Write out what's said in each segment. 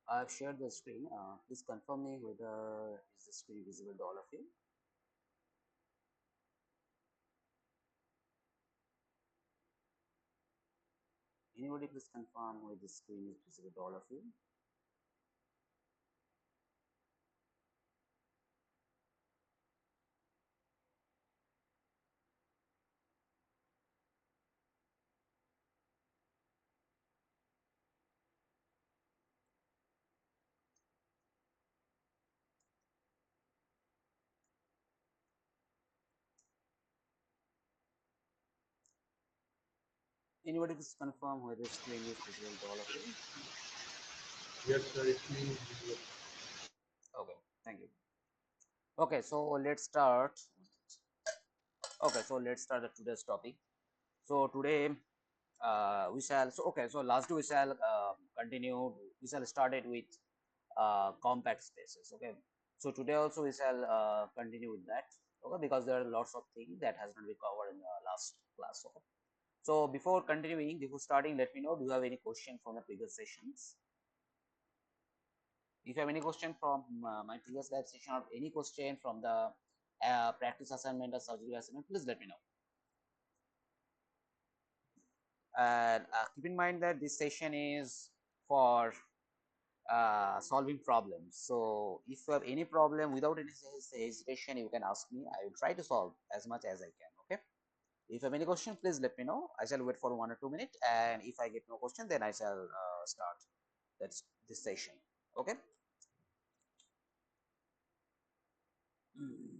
I have shared the screen. Please confirm me whether is the screen visible to all of you. Anybody please confirm whether the screen is visible to all of you. Anybody please confirm whether the screen is visible to all of you. Yes, sir, it means visual. Okay, thank you. Okay, so let's start. Okay, so let's start the today's topic. So today we shall. So okay, so last we shall continue. We shall started with compact spaces. Okay, so today also we shall continue with that. Okay, because there are lots of things that has not been covered in the last class. Okay. So before continuing, before starting, let me know, do you have any question from the previous sessions? If you have any question from my previous live session or any question from the practice assignment or surgery assignment, please let me know. And keep in mind that this session is for solving problems. So if you have any problem without any hesitation, you can ask me. I will try to solve as much as I can. Okay. If you have any question, please let me know. I shall wait for 1 or 2 minutes, and if I get no question, then I shall start that's this session. Okay. Mm.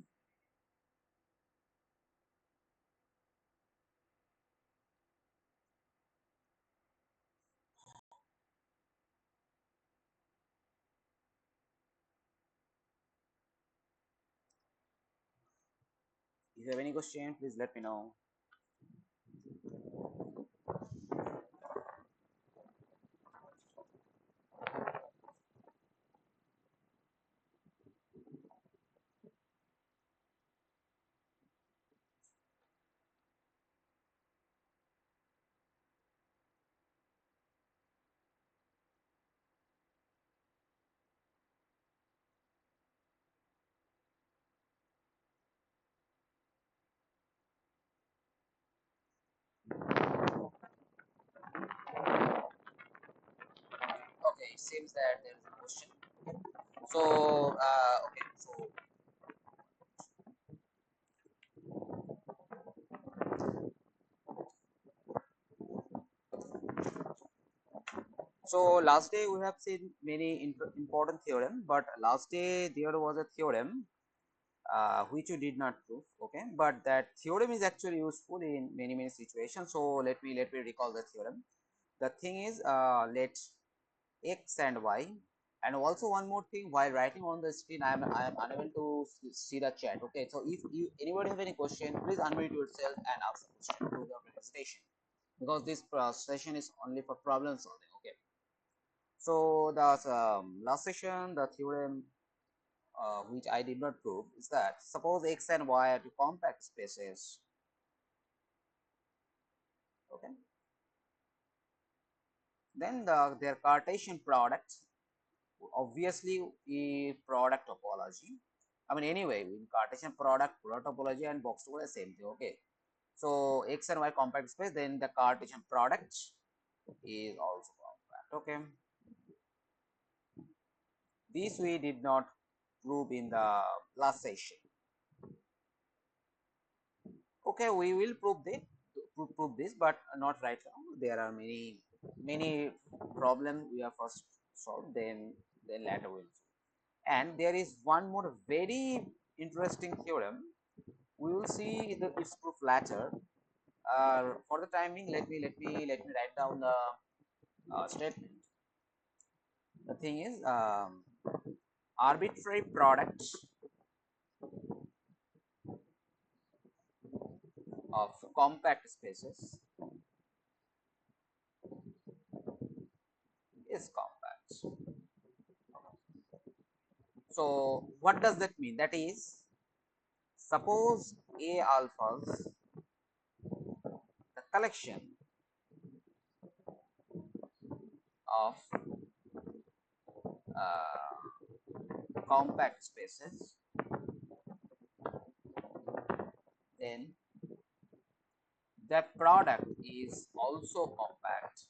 If you have any question, please let me know. Okay, it seems that there is a question. So, okay, so last day we have seen many important theorem, but last day there was a theorem which you did not prove. Okay, but that theorem is actually useful in many situations. So let me recall the theorem. The thing is, let x and y, and also one more thing, while writing on the screen I am unable to see the chat. Okay, so if you anybody have any question, please unmute yourself and ask the question without hesitation, because this session is only for problem solving. Okay, so the last session the theorem which I did not prove is that suppose x and y are two compact spaces. Okay, then their Cartesian product obviously is product topology. I mean, anyway, in Cartesian product topology and box topology, same thing. Okay, so x and y compact space, then the Cartesian product is also compact. Okay, this we did not prove in the last session. Okay, we will prove this, but not right now. There are many problems we have first solved, then later we'll solve. And there is one more very interesting theorem. We will see its proof later. For the timing, let me write down the statement. The thing is, arbitrary product of compact spaces is compact. So what does that mean? That is, suppose A alphas, the collection of compact spaces, then the product is also compact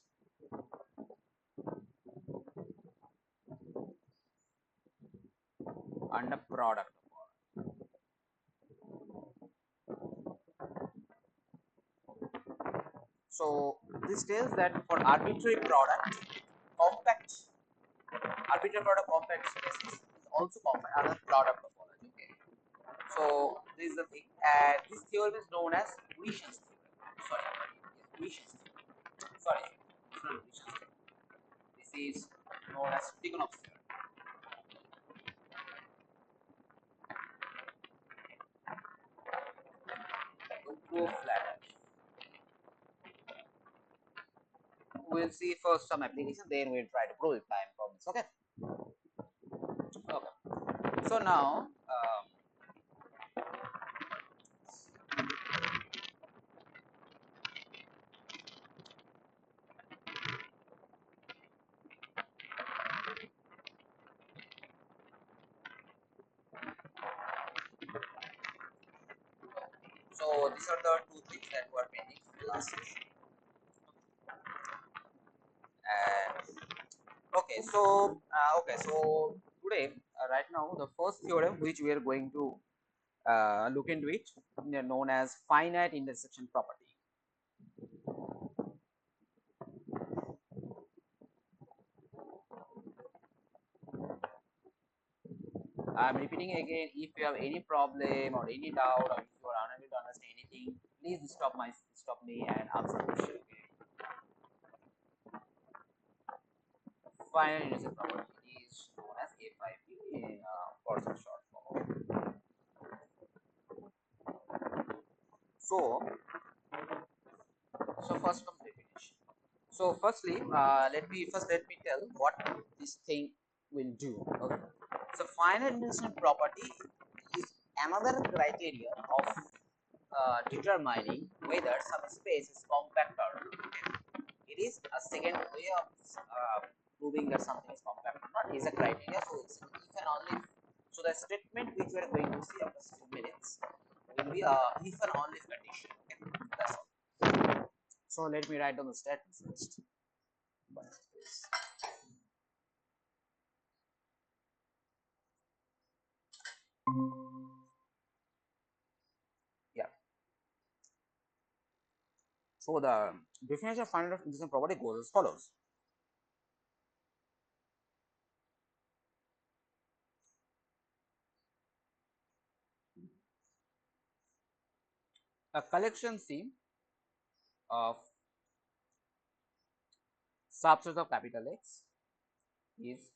and a product. So this tells that for arbitrary product, compact arbitrary product compact spaces is also compact another product topology. Okay. So this is the thing, and this theorem is known as Gresham's theorem. Sorry, yeah, Gresham's theorem. Sorry, it's not Gresham's theorem. This is known as Tikhonov's theorem. To prove flat. We'll see first some application, then we'll try to prove it time problems. Okay. Okay. So now, so these are the two things that were pending from the last session. And so today, right now, the first theorem which we are going to look into it, known as finite intersection property. I'm repeating again. If you have any problem or any doubt, or if you are unable to understand anything, please stop me and answer the question. Okay? Finite intersection property is known as A5P in for some short form. Okay? So, first comes definition. So firstly, let me tell what this thing will do. Okay. So finite intersection property is another criteria of determining whether some space is compact or not. Okay. It is a second way of proving that something is compact or not. Is a criteria. So it's if and only. So the statement which we are going to see after 2 minutes will be a if and only condition. Okay. That's all. So let me write down the statement first. Yeah. So the definition of finite intersection property goes as follows. A collection C of subsets of capital X is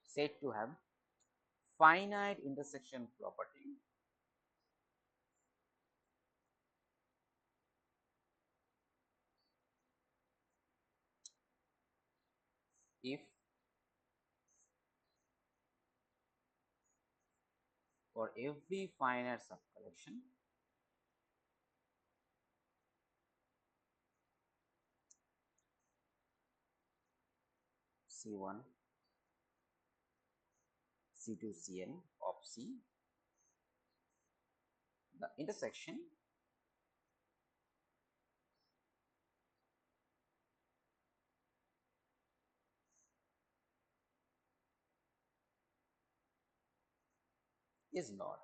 said to have finite intersection property if for every finite subcollection C1, C2, Cn of C, the intersection is not.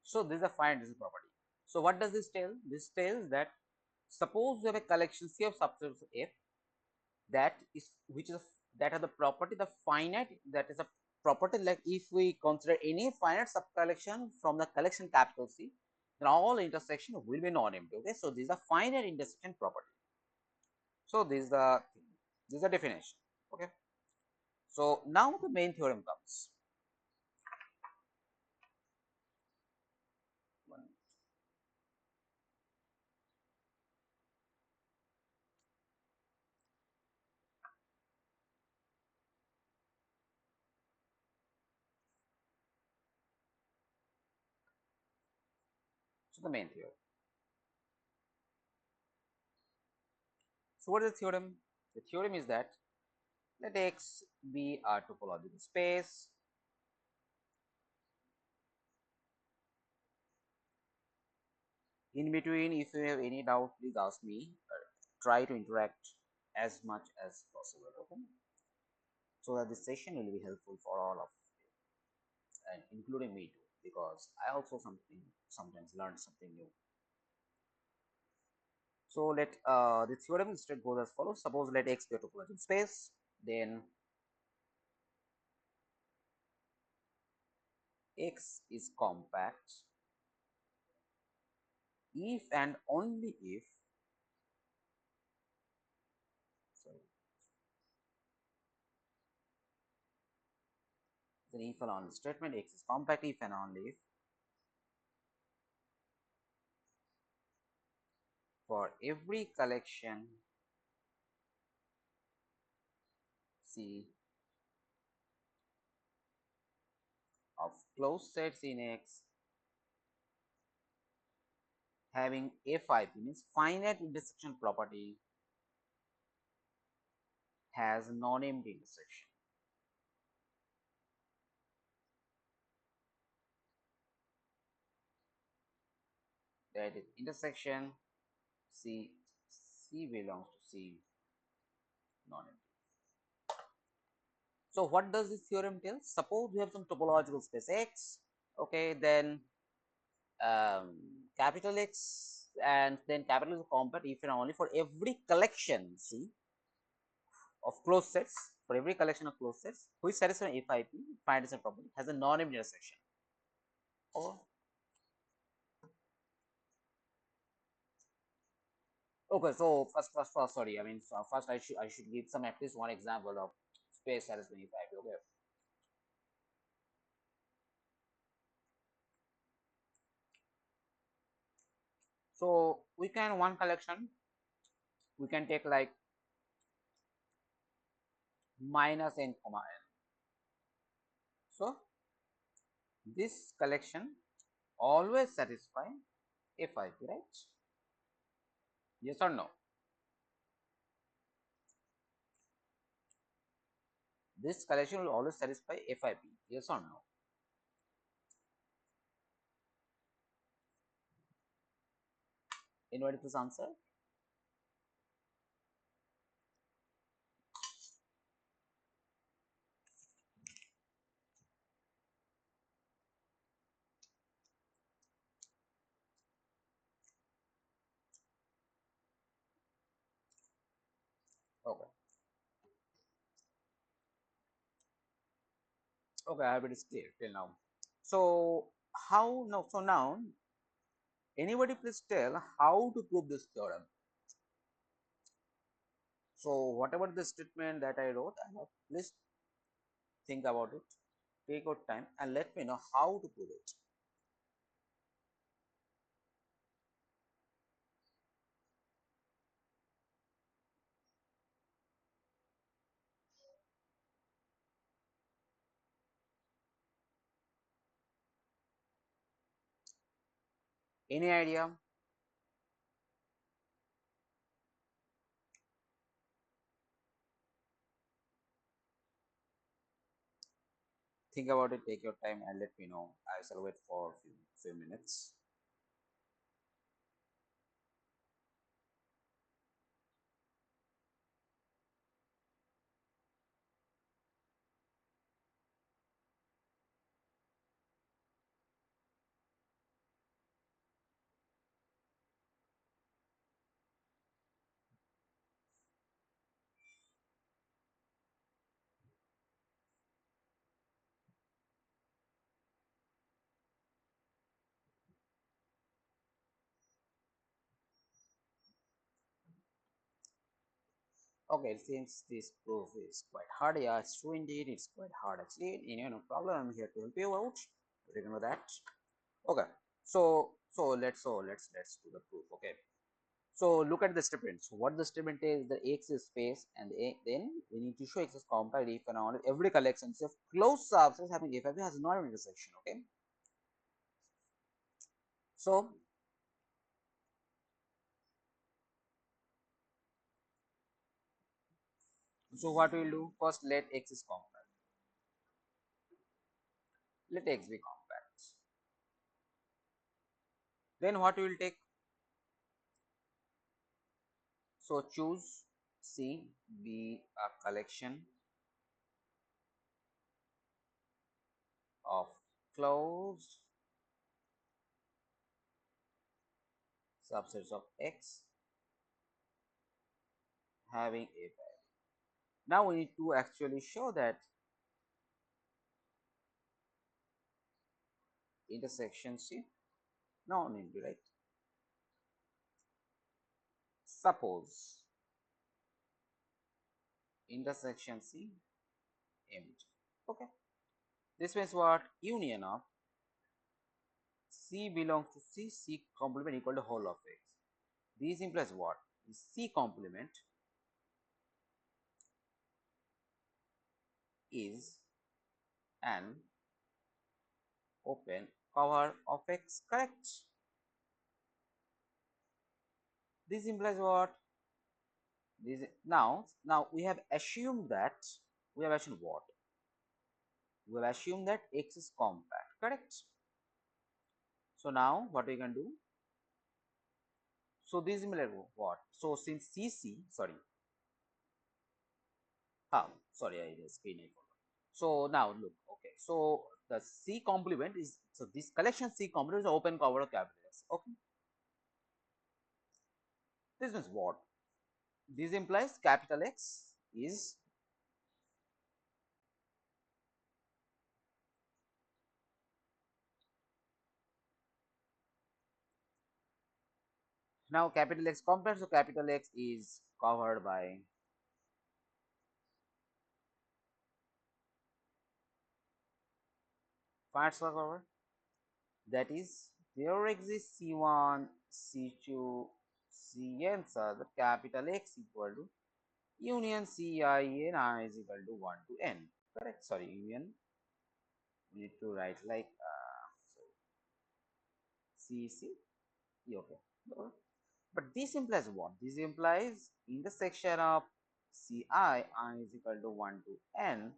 So this is a finite intersection property. So what does this tell? This tells that suppose you have a collection C of subsets F that is which is that has the property the finite, that is a property like if we consider any finite subcollection from the collection capital C, then all intersection will be non-empty. Okay, so this is a finite intersection property. So this is the definition. Okay, so now the main theorem comes. So the main theorem. So what is the theorem? The theorem is that let X be a topological space in between. If you have any doubt, please ask me. Try to interact as much as possible, okay? So that this session will be helpful for all of you, and including me too, because I also sometimes learn something new. So let the theorem instead goes as follows. Suppose let X be a topological space, then X is compact if and only if, sorry, the if and only statement, X is compact if and only if for every collection C of closed sets in X having FIP, means finite intersection property, has non-empty intersection. That is intersection C belongs to C non-empty. So what does this theorem tell? Suppose we have some topological space X, okay, then capital X, and then capital is compact if and only for every collection C of closed sets, for every collection of closed sets which satisfy FIP, finite intersection property, has a non-empty intersection. Or okay, so first, sorry, I mean, so first I should give some at least one example of space satisfying FIP. Okay, so we can one collection we can take like minus n comma n. So this collection always satisfy FIP, right? Yes or no? This collection will always satisfy FIP. Yes or no? Anybody please answer? Okay. Okay, I have it is clear till now. So how now? So now, anybody please tell how to prove this theorem? So whatever the statement that I wrote, please think about it. Take your time and let me know how to prove it. Any idea? Think about it. Take your time and let me know. I shall wait for a few minutes. Okay, since this proof is quite hard, yeah, it's true indeed. It's quite hard actually. No problem. I'm here to help you out. Remember that. Okay. So let's do the proof. Okay. So look at the statement. So what the statement is, the X is space, and then we need to show X is compact if and only every collection of closed subsets having FIP has non intersection. Okay. So So what we will do first, let x is compact. Let x be compact. Then what we will take? So choose C be a collection of closed subsets of x having a value. Now we need to actually show that intersection C. No need to, right? Suppose intersection C empty. Okay. This means what? Union of C belongs to C, C complement equal to whole of X. This implies what? C complement is an open cover of X, correct? This implies what? This now we have assumed that what? We have assumed that X is compact, correct? So now what we can do? So this is similar to what? So since CC, sorry, I just screen I forgot. So now look, okay. So the C complement is, so this collection C complement is open cover of capital X. Okay. This means what? This implies capital X is, now capital X compact, so capital X is covered by parts are covered. That is, there exists C1, C2, Cn, so the capital X equal to union Ci and I is equal to 1 to n. Correct? Sorry, union. We need to write like C C. Okay. But this implies what? This implies intersection of Ci I is equal to 1 to n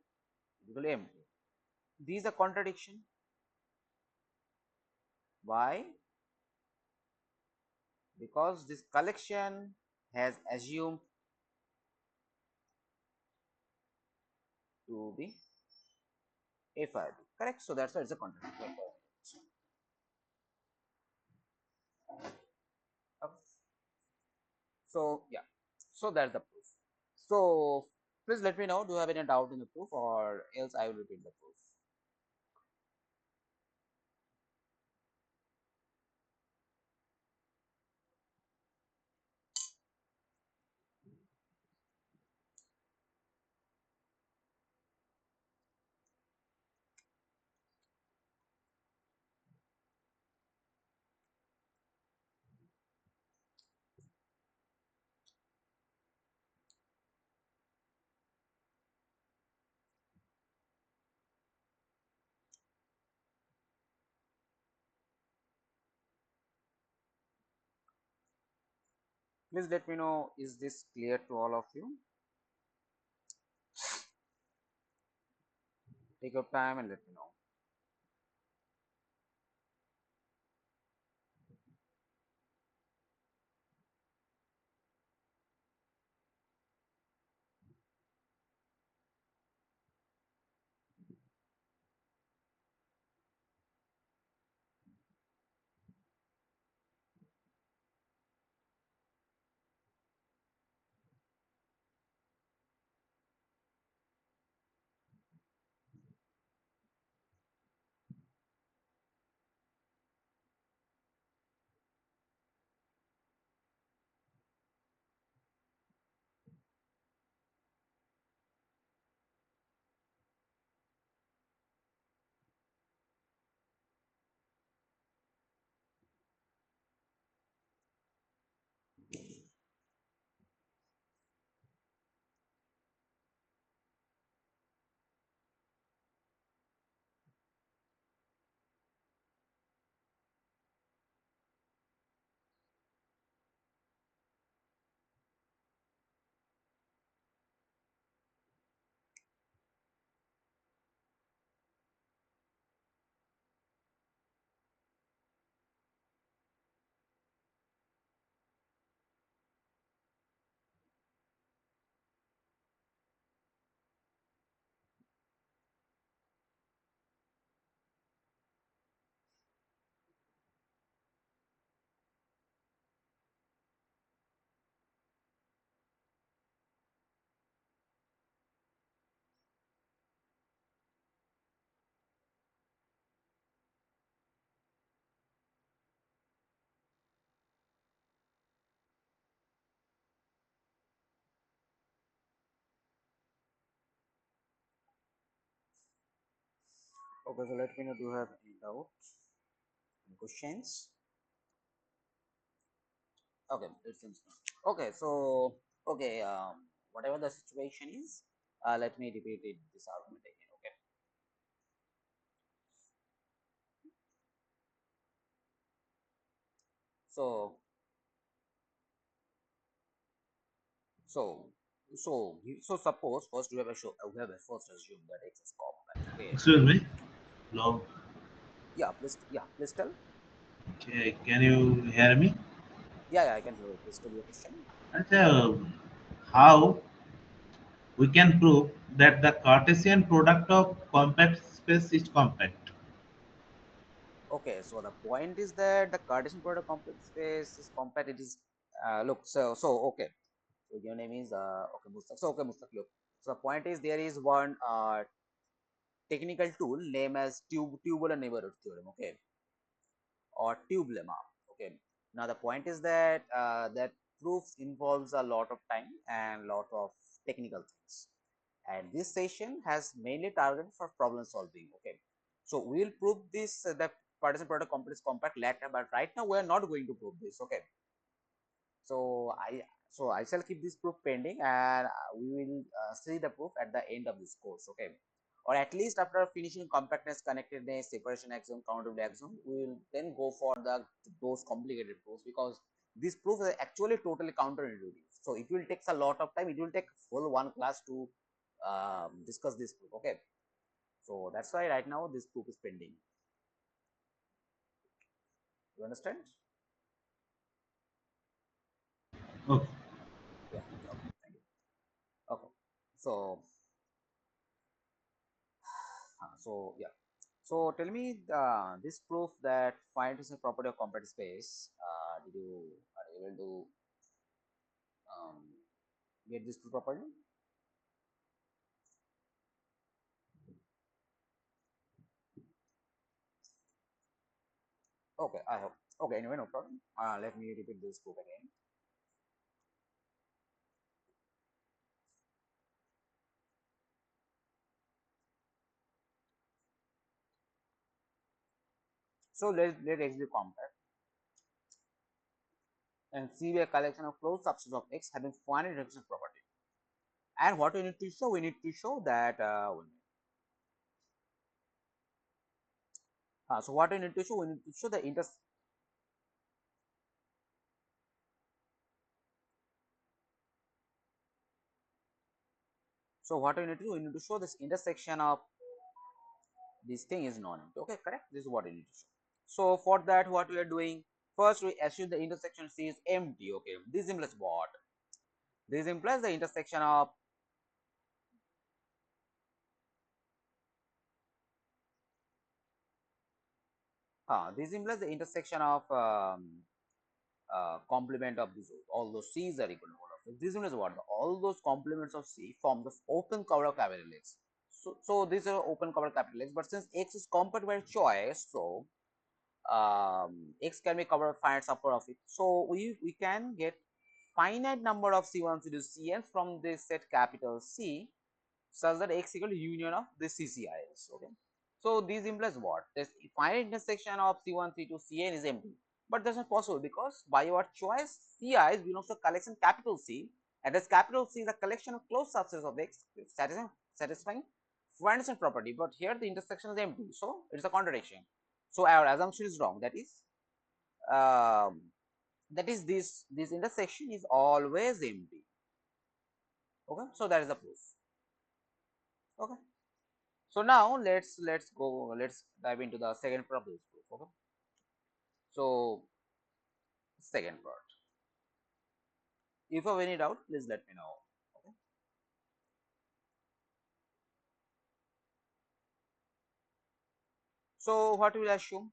equal to empty. These are contradiction. Why? Because this collection has assumed to be FIB. Correct? So that's why it's a contradiction. So yeah. So that's the proof. So please let me know. Do you have any doubt in the proof, or else I will repeat the proof. Please let me know. Is this clear to all of you? Take your time and let me know. Okay, so let me know, do you have any doubts, any questions? Okay, it seems not. Okay, so okay, whatever the situation is, let me repeat it this argument again. Okay, so so so suppose first we have a first assume that x is compact. Okay, Excuse me. Hello. please tell. Okay, can you hear me? Yeah, I can hear you. Please tell your question. And how we can prove that the Cartesian product of compact space is compact? Okay, so the point is that the Cartesian product complex space is compact. It is look okay. So your name is okay Mustaq. So okay Mustaq, look. So the point is there is one technical tool named as tubular neighborhood theorem. Okay, or tube lemma. Okay. Now the point is that that proofs involves a lot of time and lot of technical things. And this session has mainly targeted for problem solving. Okay. So we will prove this the partition product complex compact later, but right now we are not going to prove this. Okay. So I shall keep this proof pending, and we will see the proof at the end of this course. Okay, or at least after finishing compactness, connectedness, separation axiom, countability axiom, we will then go for the those complicated proofs, because this proof is actually totally counterintuitive. So it will take a lot of time. It will take full one class to discuss this proof. Okay, so that's why right now this proof is pending. You understand? Okay. Yeah. Okay. Thank you. Okay. So yeah. So tell me this proof that finite is a property of compact space. Did you are able to um, get this proof properly? Okay, I hope. Okay, anyway, no problem. Let me repeat this proof again. So let X be compact and C be a collection of closed subsets of X having finite reduction property. And what we need to show? We need to show that. So what we need to show? We need to show the inter. So what we need to do? We need to show this intersection of this thing is non-empty. Okay, correct. This is what we need to show. So for that, what we are doing? First, we assume the intersection C is empty. Okay, this implies what? This implies the intersection of this implies the intersection of complement of these all those C's are equal to all of this. This implies what? All those complements of C form the open cover of capital X. So these are open cover capital X. But since X is compact by choice, so X can be covered by finite subset of it. So we can get finite number of C1 to Cn from this set capital C, such that X equal to union of the CCIs. Okay. So this implies what? This finite intersection of C1 C2 Cn is empty, but that's not possible because by your choice Ci's belongs to collection capital C, and as capital C is a collection of closed subsets of X satisfying finite property. But here the intersection is empty, so it's a contradiction. So our assumption is wrong. Um, that is this intersection is always empty. Okay, so that is the proof. Okay, so now let's dive into the second part of this proof. Okay, so second part, if you have any doubt, please let me know. Okay, so what will assume?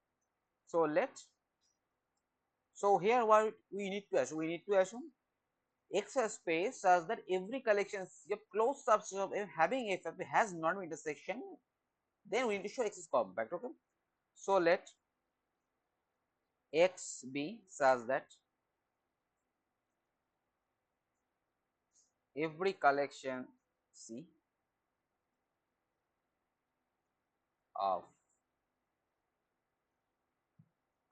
So here what we need to assume, X a space such that every collection C of closed subset of F having F has non intersection, then we need to show X is compact. Okay, so let X be such that every collection C of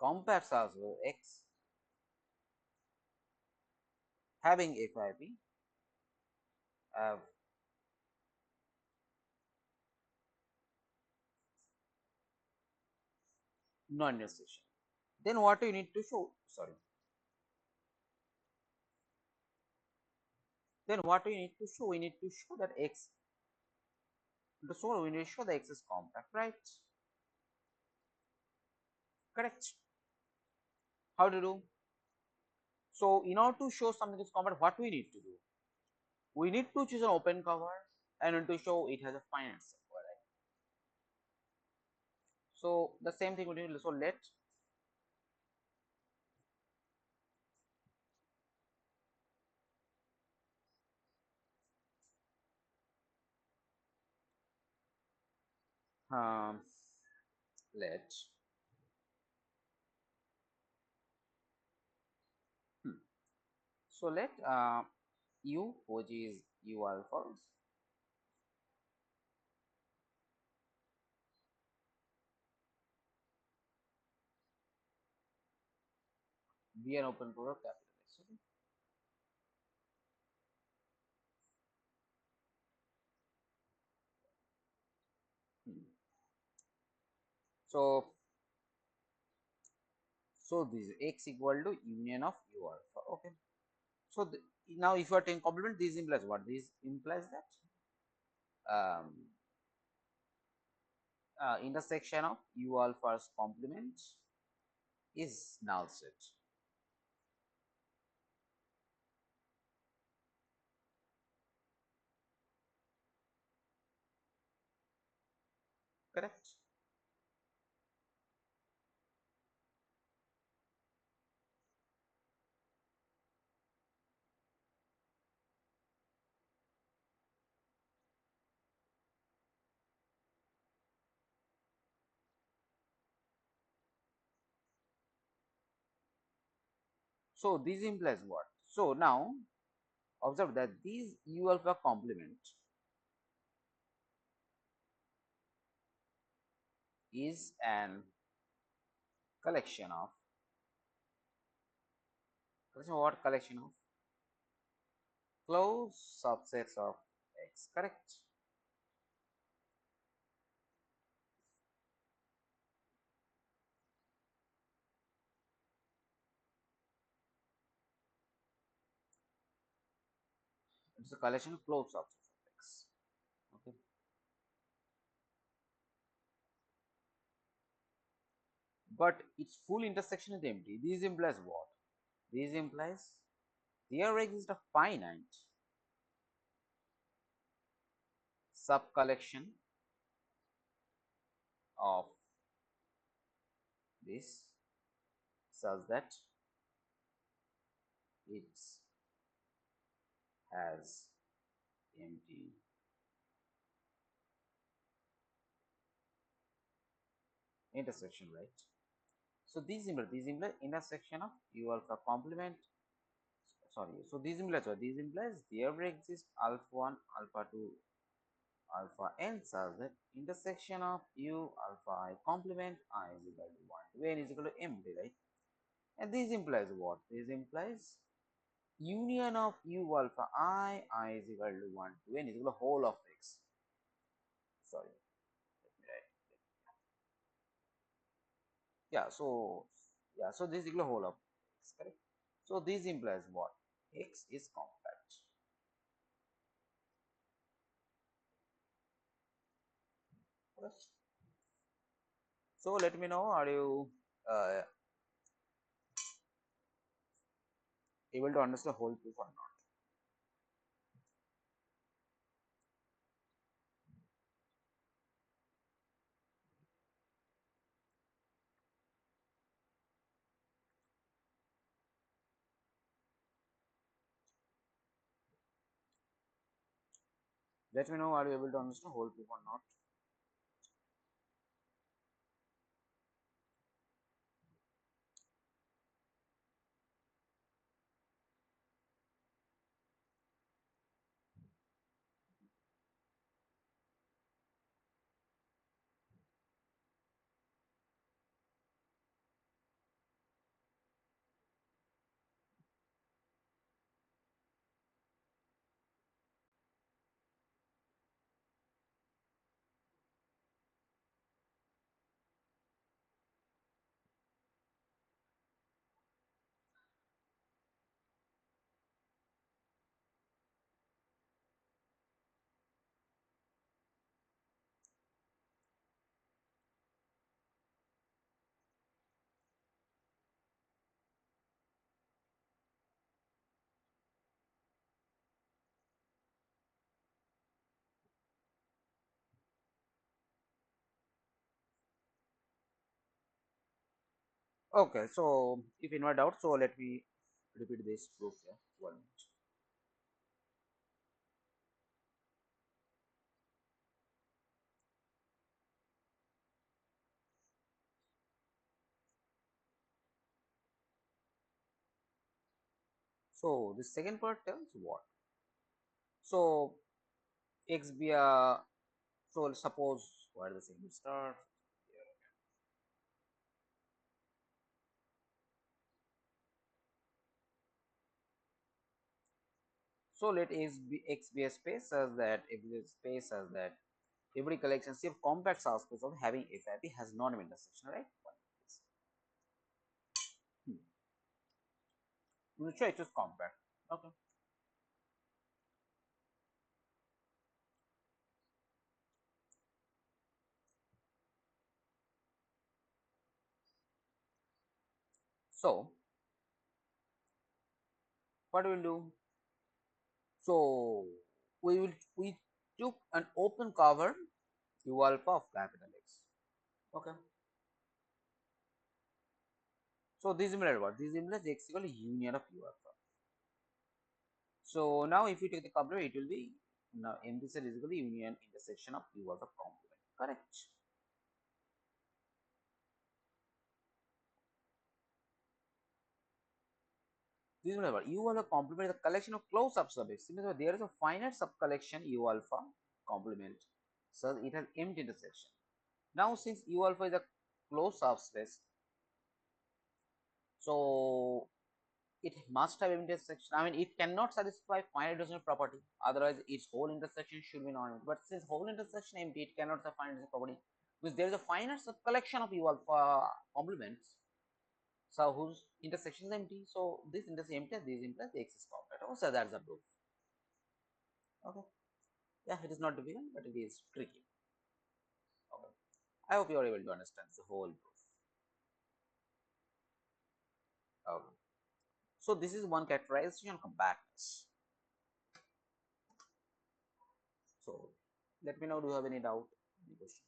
compacts as well X having FIP have non-intersection. Then what you need to show? Sorry. Then what we need to show? We need to show that X. So we need to show the X is compact, right? Correct. How to do? So in order to show something is compact, what we need to do? We need to choose an open cover and to show it has a finite subcover, right? So the same thing we do. So let um, let hmm. So let u, which is u alpha, be an open cover capital X. Okay. Hmm. So this X equal to union of u alpha. Okay. So now if you are taking complement, this implies what? This implies that intersection of u alpha's complement is null set. Correct. So this implies what? So now observe that this u alpha complement is an collection of what? Collection of closed subsets of X. Correct. It's a collection of closed subsets of X. Okay. But its full intersection is empty. This implies what? This implies there exists a finite subcollection of this such that it has empty intersection, right? So this implies intersection of u alpha complement. Sorry. So this implies what? This implies there exists alpha 1, alpha 2, alpha n such that intersection of u alpha I complement I is equal to 1 to n is equal to empty, right? And this implies what? This implies union of u alpha I is equal to 1 to n is equal to whole of x. Sorry, let me write. Yeah, so this is equal to whole of x, correct? So this implies what? X is compact. Correct? So let me know, are you uh, able to understand the whole proof or not? Let me know, are you able to understand the whole proof or not? Okay, so if you have doubt, so let me repeat this proof here. One minute. So the second part tells what? So x be a, so suppose what is the same start. So let x be a space such that x be a space such that every collection C of compact subspace of having FIP has non intersection, right? Hmm. We'll try to compact. Okay. So what we'll do? So we took an open cover U alpha of capital X. Okay. So this implies what? This implies X equal to union of U alpha. So now if you take the complement, it will be now empty set is equal to union intersection of U alpha complement. Correct. This is what U alpha complement is a collection of closed subspace. Means there is a finite subcollection U alpha complement. So it has empty intersection. Now since U alpha is a closed subspace, so it must have intersection. I mean, it cannot satisfy finite dimensional property. Otherwise, its whole intersection should be non-empty. But since whole intersection empty, it cannot have finite dimensional property because there is a finite subcollection of U alpha complements. So whose intersection is empty. So this intersection empty. This implies the X is compact. Oh, so that's the proof. Okay. Yeah, it is not difficult, but it is tricky. Okay. I hope you are able to understand the whole proof. Okay. So this is one characterization of compactness. So let me know. Do you have any doubt? Any question?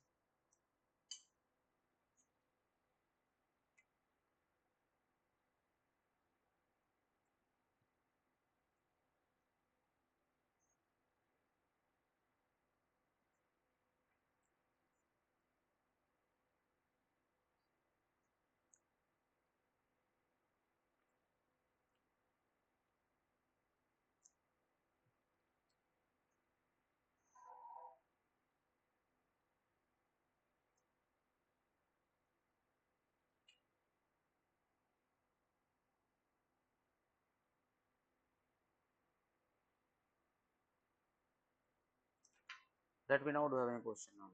Let me know. Do you have any question now?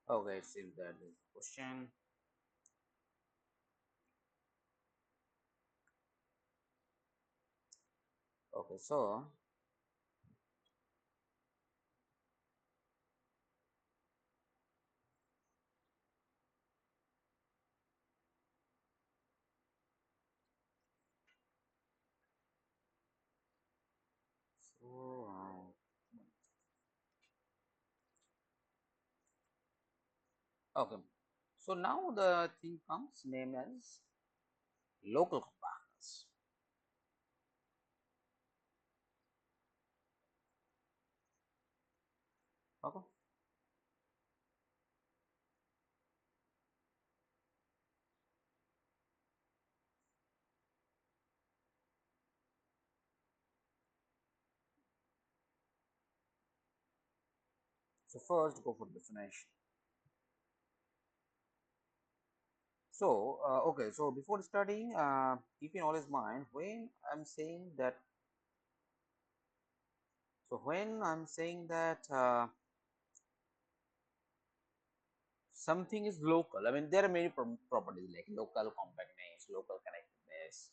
Okay, it seems that is the question. Okay, so okay. So now the thing comes named as local compactness. Okay. So first go for definition. So okay. So before starting, keep in always mind when I'm saying that. So when I'm saying that something is local, I mean there are many properties like local compactness, local connectedness.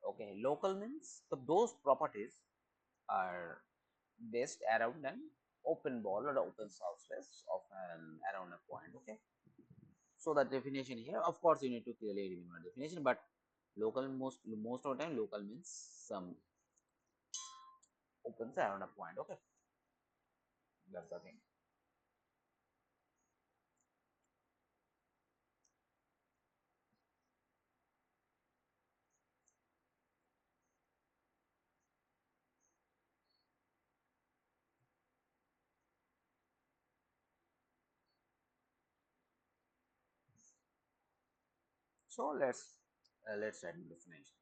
Okay, local means so those properties are based around an open ball or open surface of an around a point. Okay, so the definition here, of course, you need to clearly remember definition, but local, most of the time local means some opens around a point. Okay, that's the thing. So let's write the definition.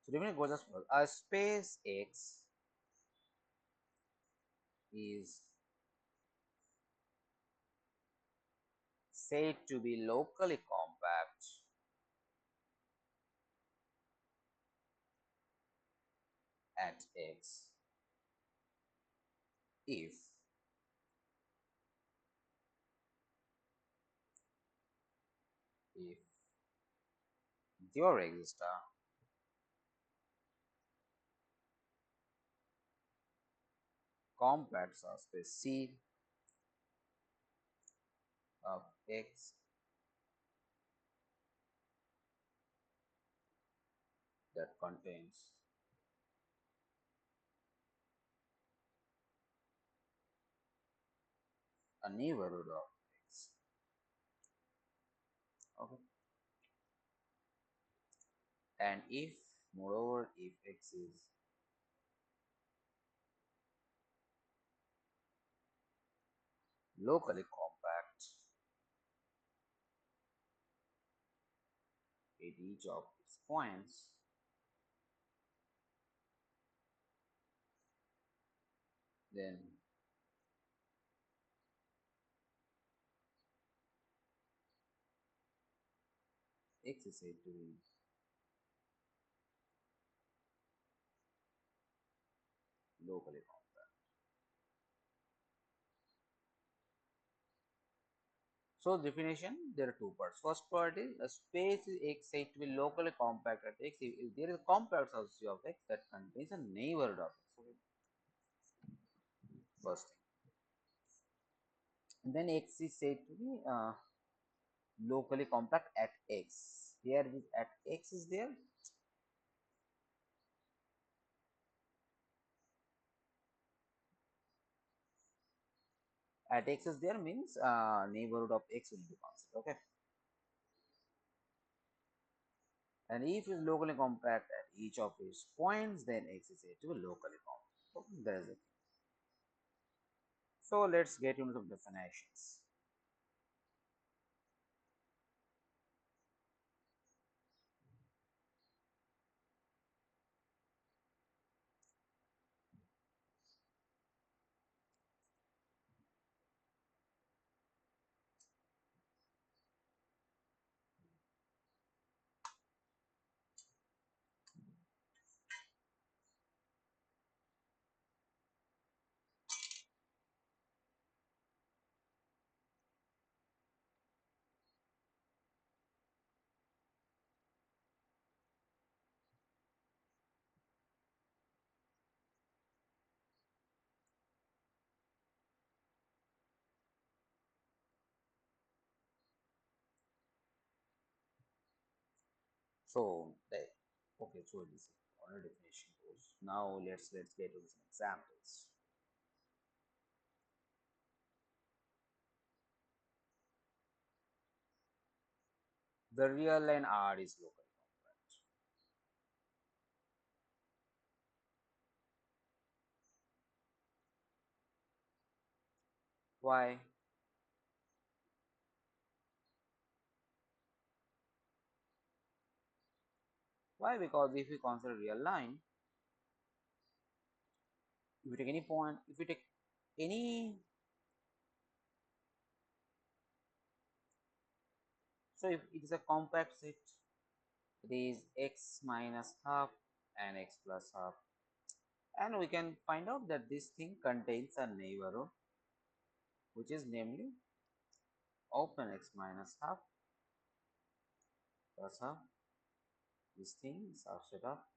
So definition goes as follows: a space X is said to be locally compact at X if if there exists a compact subspace C of X that contains a neighborhood of X. Okay, and if moreover if X is locally compact at each of its points, then X is said to be locally compact. So definition, there are two parts. First part is a space is X said to be locally compact at X if there is a compact subset of X that contains a neighborhood of X. Okay. First thing. And then X is said to be locally compact at X. Here is at X is there. At X is there means neighborhood of X will be considered. Okay. And if is locally compact at each of its points, then X is said to be locally compact. Okay. There is it. So let's get into some definitions. So the okay, so this is already definition goes. Now let's get into some examples. The real line R is locally compact. Why? Why? Because if we consider real line, if we take any point, if we take any, so if it is a compact set, it is x minus half and x plus half, and we can find out that this thing contains a neighborhood, which is namely open x minus half plus half These things are set up.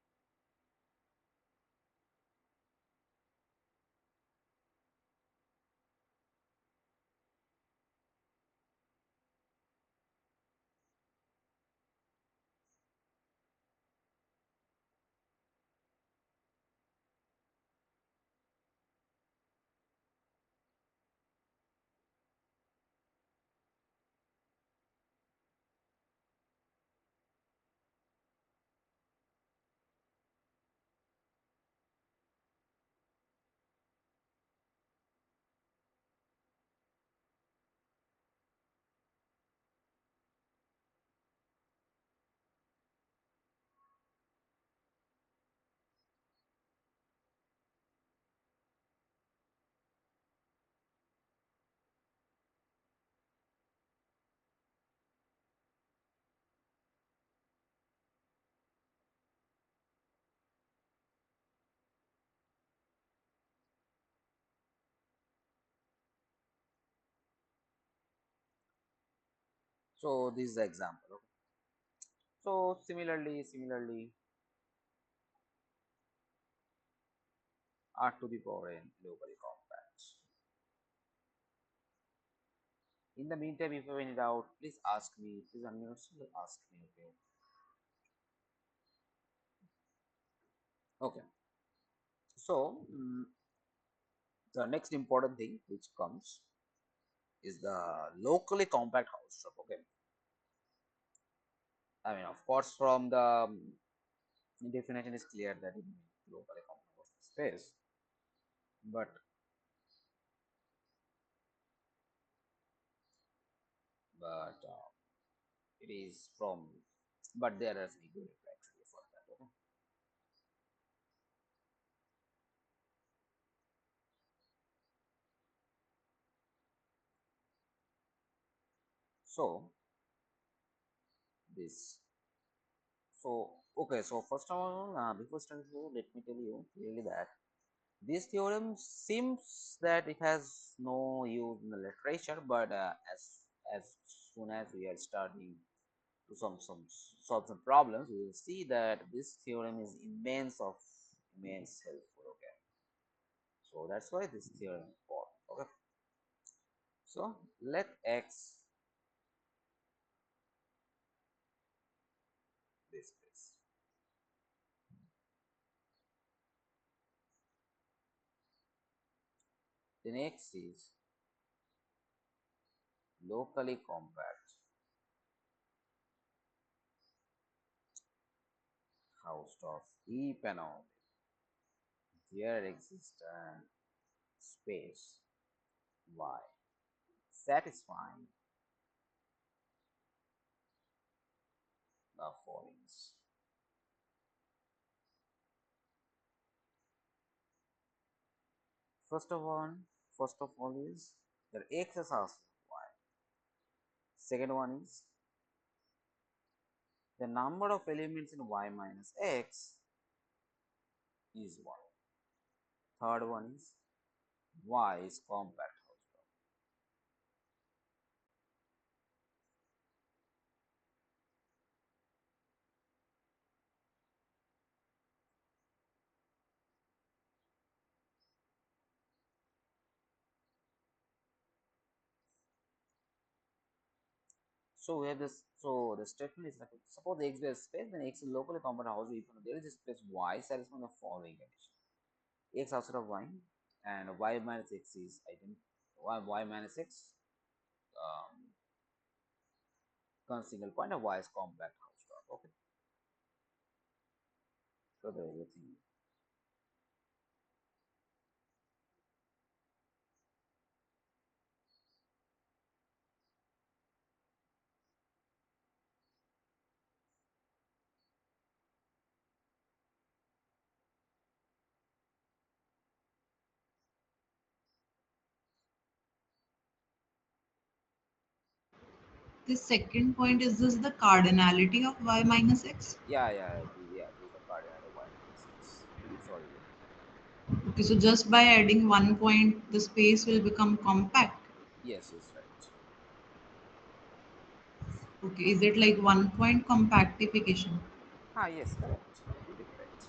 So this is the example. Okay. So similarly, R to the power n locally compact. In the meantime, if you have any doubt, please ask me. Please unmute yourself, ask me. Okay. Okay. So the next important thing which comes is the locally compact house stuff. Okay. I mean, of course, from the definition is clear that it means locally compact space, but it is from, but there is equal actually for that. Okay. So this. So okay. So first of all, before starting, let me tell you clearly that this theorem seems that it has no use in the literature, but as soon as we are starting to solve some problems, we will see that this theorem is immense helpful. Okay, so that's why this theorem is important. Okay, so let x this. The next is locally compact house of heap and all. There exists a space y satisfying the following. First of all, first of all is that x is also y. Second one is the number of elements in y minus x is 1. Third one is y is compact house dog. So we have this. So the statement is like suppose the x is space, then x is locally compact house if there is a space y satisfying the following condition: x outside of y and y minus x is identical. Y minus x single point of y is compact house dog. Okay, so the everything. The second point is this the cardinality of y minus x? Yeah, this is the cardinal of y minus x. Sorry, yeah. Okay, so just by adding one point, the space will become compact. Yes, right. Okay, is it like one point compactification? Ah, yes, correct. Completely correct.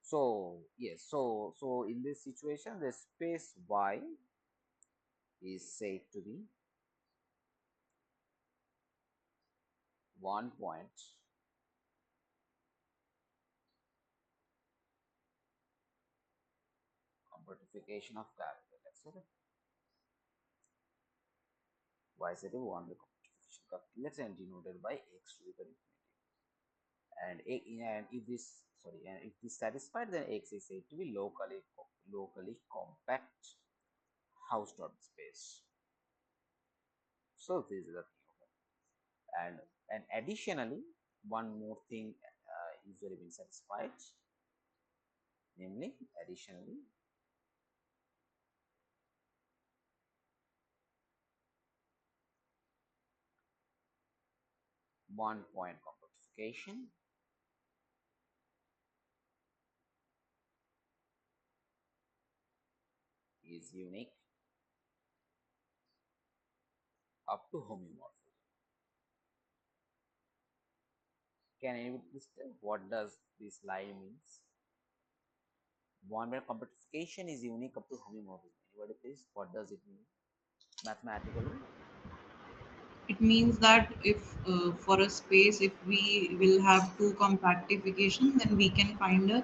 So yes, so in this situation, the space Y is said to be one point compactification of capital X. Okay, Y is said to be one compactification of capital X and denoted by X to the power infinity. And if this sorry, and if this satisfied, then X is said to be locally compact Hausdorff space. So this is the thing. Okay, and additionally, one more thing usually been satisfied, namely additionally one point compactification is unique up to homeomorphism. Can anybody please tell what does this line means? One point compactification is unique up to homeomorphism. Anybody please? What does it mean mathematically? It means that if for a space, if we will have two compactification, then we can find a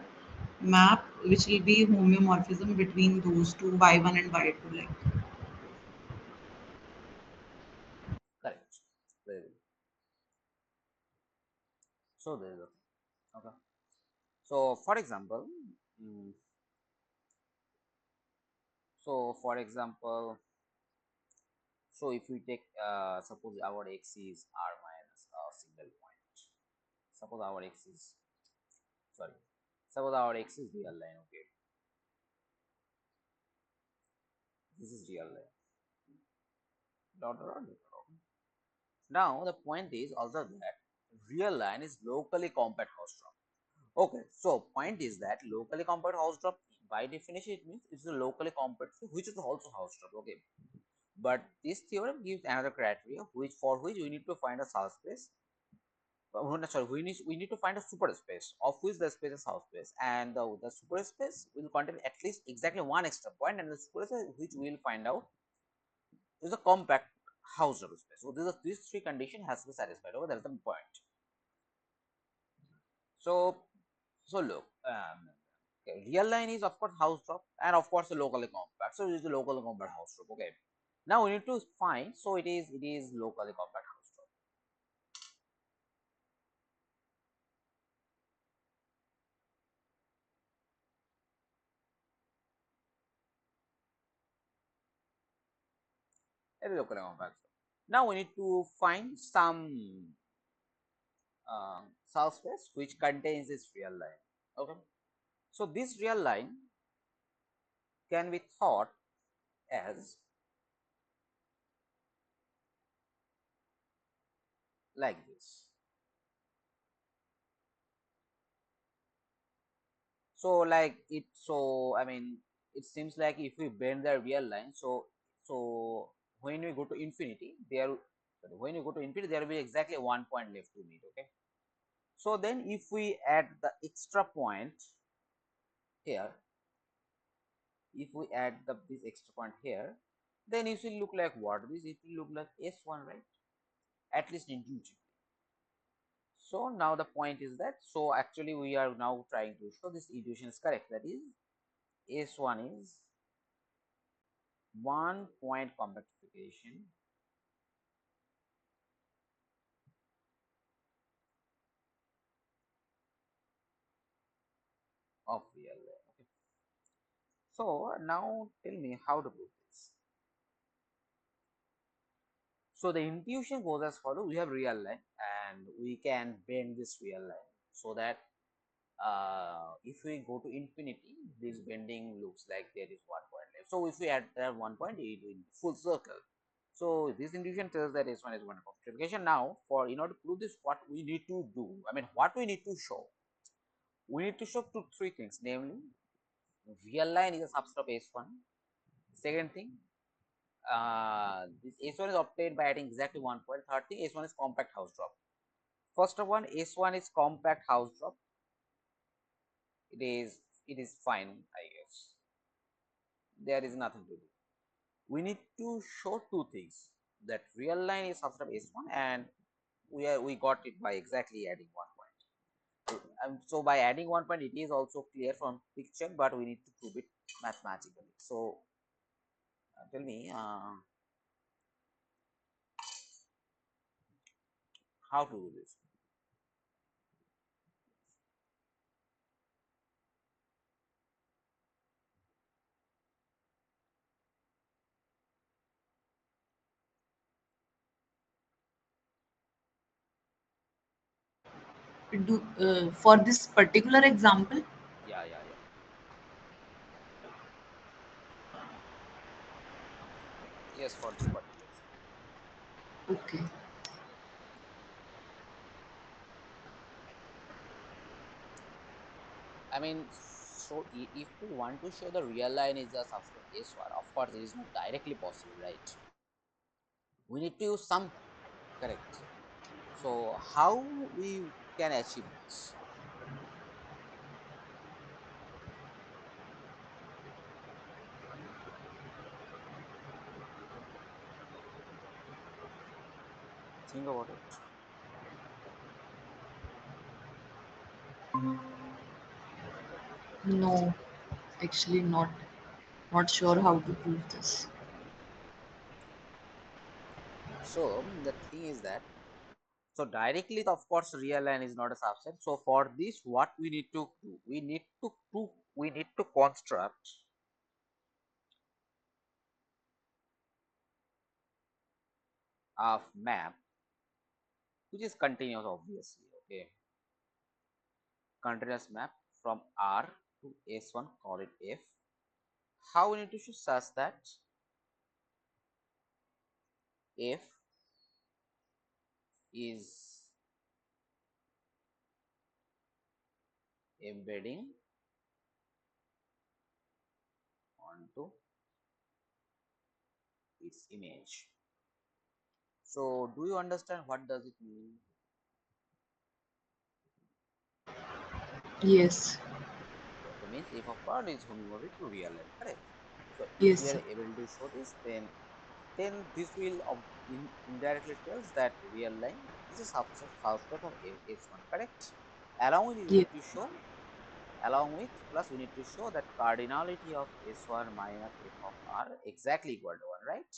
map which will be homeomorphism between those two, y1 and y2. Like, Correct. Very good. So there is a thing. Okay. So for example, mm, for example, so if we take suppose our x is r minus a single point. Suppose our x is sorry. Suppose our x is real line. Okay, this is real line. Dot dot dot dot. Now the point is also that real line is locally compact Hausdorff. Okay, so point is that locally compact Hausdorff by definition it means it's a locally compact which is also Hausdorff. Okay, but this theorem gives another criteria which we need to find a subspace. Sorry, we need to find a superspace of which the space is subspace, and the superspace will contain at least exactly one extra point, and the superspace which we will find out is a compact Hausdorff space. So these three conditions has to be satisfied. Okay, that's the point. So look, okay, real line is of course Hausdorff, and of course locally compact. So it is the locally compact Hausdorff. Okay. Now we need to find. So it is locally compact Hausdorff. It is locally compact. Now we need to find some subspace which contains this real line. Okay. So this real line can be thought as like this. So like it so I mean it seems like if we bend the real line, so when we go to infinity there when you go to infinity there will be exactly one point left to meet. Okay, so then if we add the extra point here, if we add this extra point here, then it will look like what? This it will look like s1, right? At least intuitively. So now the point is that, so actually we are now trying to show this intuition is correct, that is s1 is one point compactification of real line. Okay. So now tell me how to prove this. So the intuition goes as follows: we have real line and we can bend this real line so that if we go to infinity, this bending looks like there is one point left. So if we add that one point, it will be full circle. So this intuition tells that S1 is one compactification. Now, for in order to prove this, what we need to do, I mean, what we need to show. We need to show three things, namely, real line is a subset of S1. Second thing, this S1 is obtained by adding exactly 1 point. Third thing, S1 is compact house drop. First of one, S1 is compact house drop. It is fine, I guess. There is nothing to do. We need to show two things, that real line is subset of S1, and we got it by exactly adding 1 point. So by adding 1 point, it is also clear from picture, but we need to prove it mathematically. So tell me how to do this. Do for this particular example. Yeah, yeah, yeah. Yes, for this particular example. Okay. I mean, so if we want to show the real line is a subset of S1, of course, it is not directly possible, right? We need to use some, correct. So how we can achieve this? Think about it. No, actually not. Not sure how to prove this. So the thing is that, so directly, of course, real line is not a subset. So for this, what we need to do? We need to construct a map which is continuous, obviously. Okay, continuous map from R to S1, call it F. How we need to show such that F is embedding onto its image. So do you understand what does it mean? Yes. So means f of r is homomorphic to real line, correct? So if we Yes, are sir. able to show this, then this will indirectly tells that real line is a subset of S1, correct? Along with, we Yes. need to show, along with plus we need to show that cardinality of S1 minus f of r exactly equal to 1, right?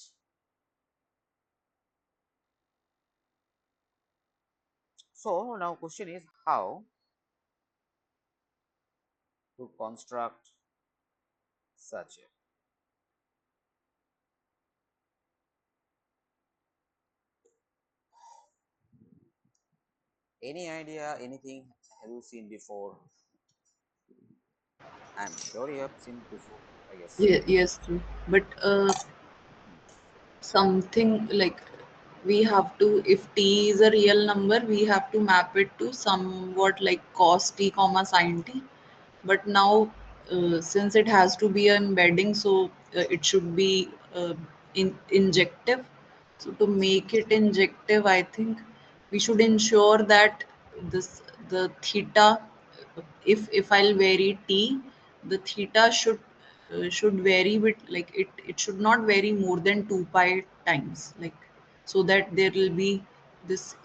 So now question is how to construct such a, any idea, anything have you seen before? I'm sure you have seen before, I guess. Yes, true. But something like we have to, if t is a real number, we have to map it to somewhat like cos t comma sin t. But now, since it has to be an embedding, so it should be injective. So to make it injective, I think we should ensure that this the theta, if I'll vary t, the theta should vary with, like, it should not vary more than 2 pi times, like, so that there will be this,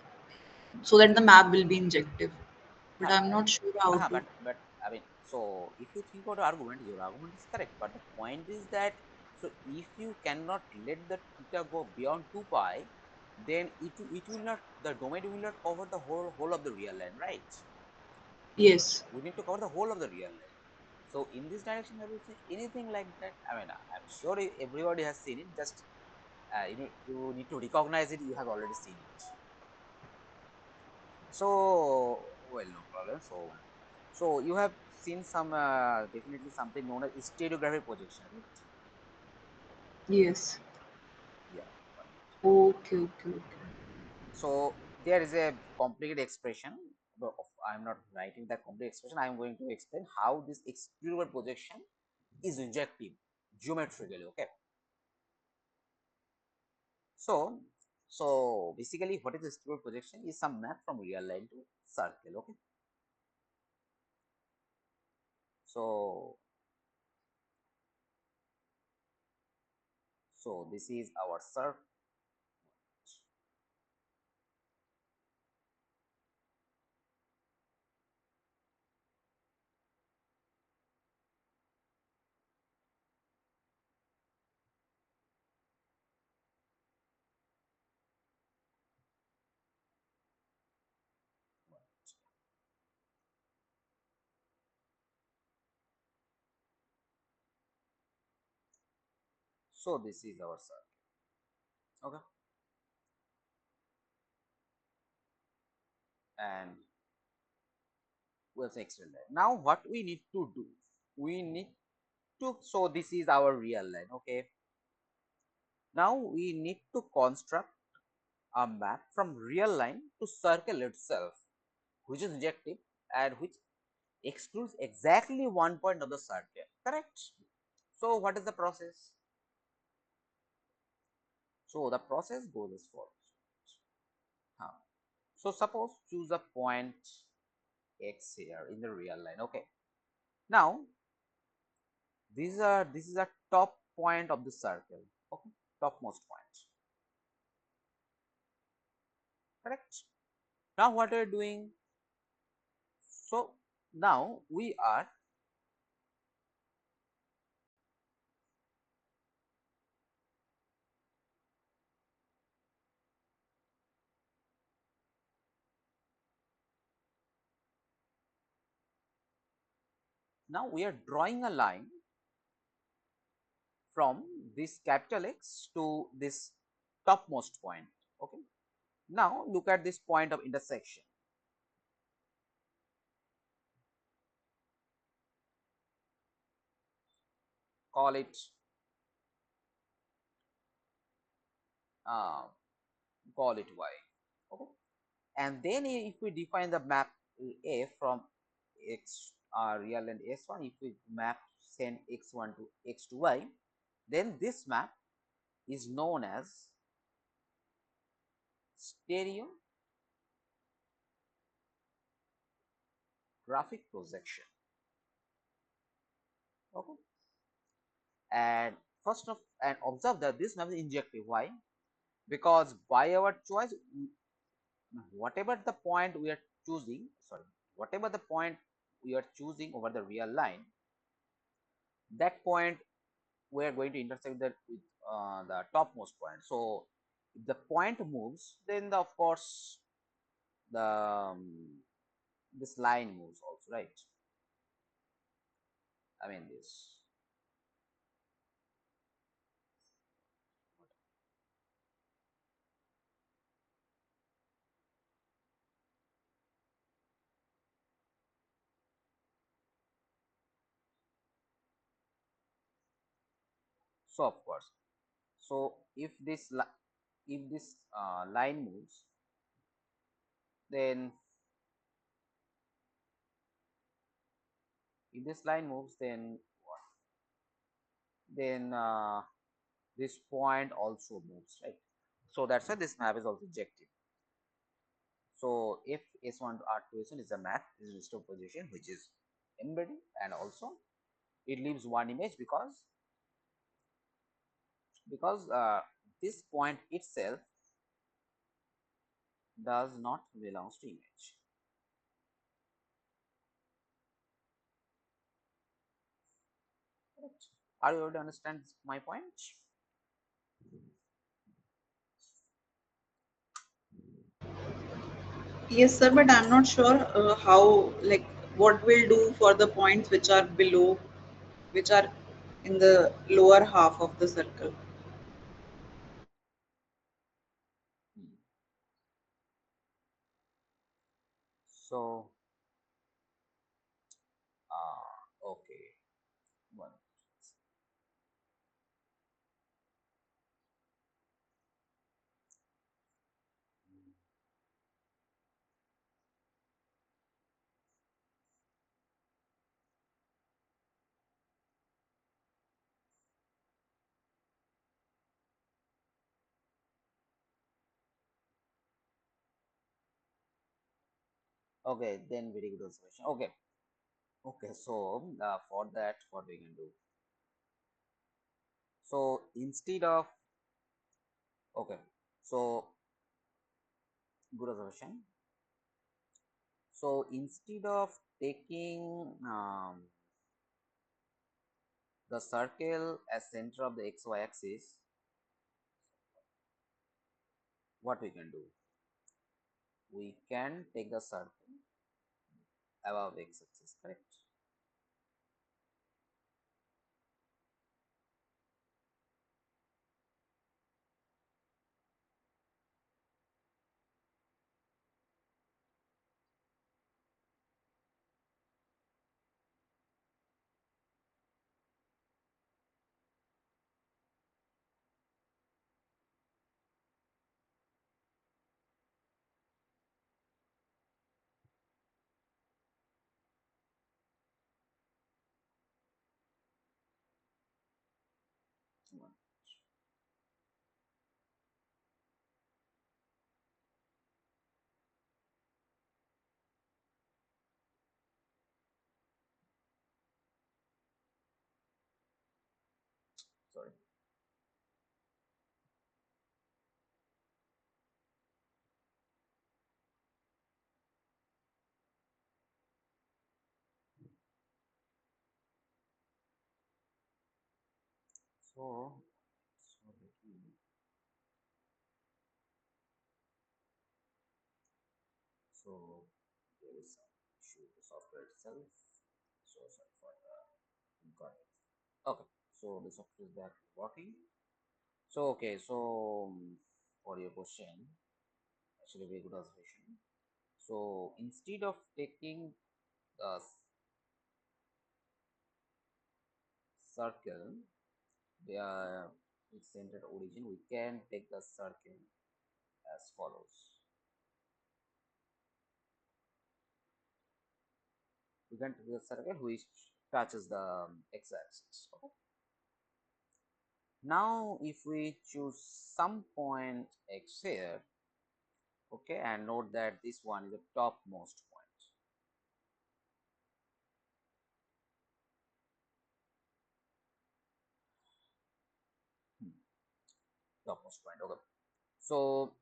so that the map will be injective. But Huh, I'm not sure how to. but I mean, so if you think about the argument, your argument is correct. But the point is that, so if you cannot let the theta go beyond 2 pi, then it will not, the domain will not cover the whole of the real line, right? Yes. We need to cover the whole of the real line. So in this direction, have you seen anything like that? I mean, I'm sure everybody has seen it. Just you need to recognize it. You have already seen it. So, well, no problem. So you have seen some definitely something known as stereographic projection, right? Yes. Yeah, one minute. Okay, okay, okay. So there is a complicated expression. I'm not writing the complete expression. I'm going to explain how this extruder projection is injective geometrically. Okay. So, so basically, what is extruder projection? Is some map from real line to circle. Okay. So, so this is our circle. So this is our circle. Okay. And we'll say extend that. Now, what we need to do? We need to. So this is our real line. Okay. Now we need to construct a map from real line to circle itself, which is injective and which excludes exactly one point of the circle. Correct? So what is the process? So the process goes as follows. Huh. So suppose choose a point x here in the real line. Okay. Now this is a top point of the circle. Okay, topmost point. Correct. Now what are you doing? So now we are drawing a line from this capital X to this topmost point. Okay. Now look at this point of intersection. Call it uh, call it y. Okay. And then if we define the map A from x real and s1, if we map send x1 to x to y, then this map is known as stereographic projection. Okay. And first of and observe that this map is injective. Why? Because by our choice, whatever the point we are choosing, sorry, whatever the point we are choosing over the real line, that point we are going to intersect that with the topmost point. So if the point moves, then of course the this line moves also, right? I mean this. So of course, so if this line moves, then if this line moves, then what? Then this point also moves, right? So that's why this map is also objective. So if S1 to R2 S1 is a map, is restore position which is embedding, and also it leaves one image because this point itself does not belongs to image. Correct. Are you able to understand my point? Yes, sir, but I'm not sure how, like, what we'll do for the points which are below, which are in the lower half of the circle. Hmm. So okay, one. Okay, then very good observation. Okay, okay. So for that, what we can do? So instead of okay, so good observation. So instead of taking the circle as center of the xy axis, what we can do? We can take the circle above x axis, correct? One, sorry. So, so let me so there is some issue with the software itself. So sorry for the inconvenience. Okay, so the software is back working. So okay, so for your question, actually very good observation. So instead of taking the circle, they are with centered origin, we can take the circle as follows. We can take the circle which touches the x-axis. Okay. Now, if we choose some point x here, okay, and note that this one is the topmost point. Topmost point. Okay. So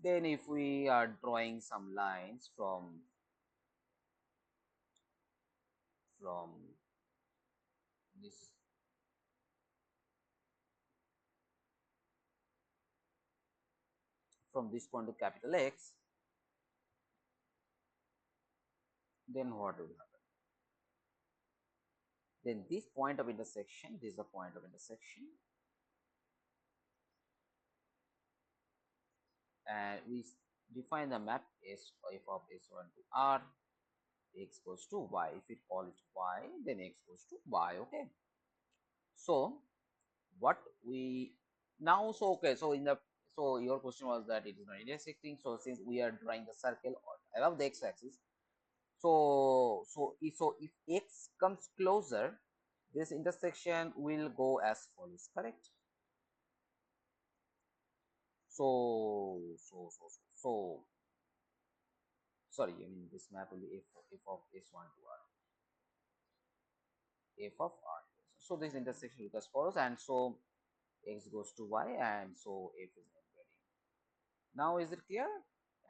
then, if we are drawing some lines from this point to capital X, then what will happen? Then this point of intersection, this is the point of intersection, and we define the map S f of S1 to R, x goes to y. If we call it y, then x goes to y. Okay. So what we now, so okay, so in the, so your question was that it is not intersecting. So since we are drawing the circle above the x-axis, so if x comes closer, this intersection will go as follows, correct? So sorry, I mean this map will be f of s1 to r, f of r. So this intersection will as follows, and so x goes to y, and so f is embedding. Now is it clear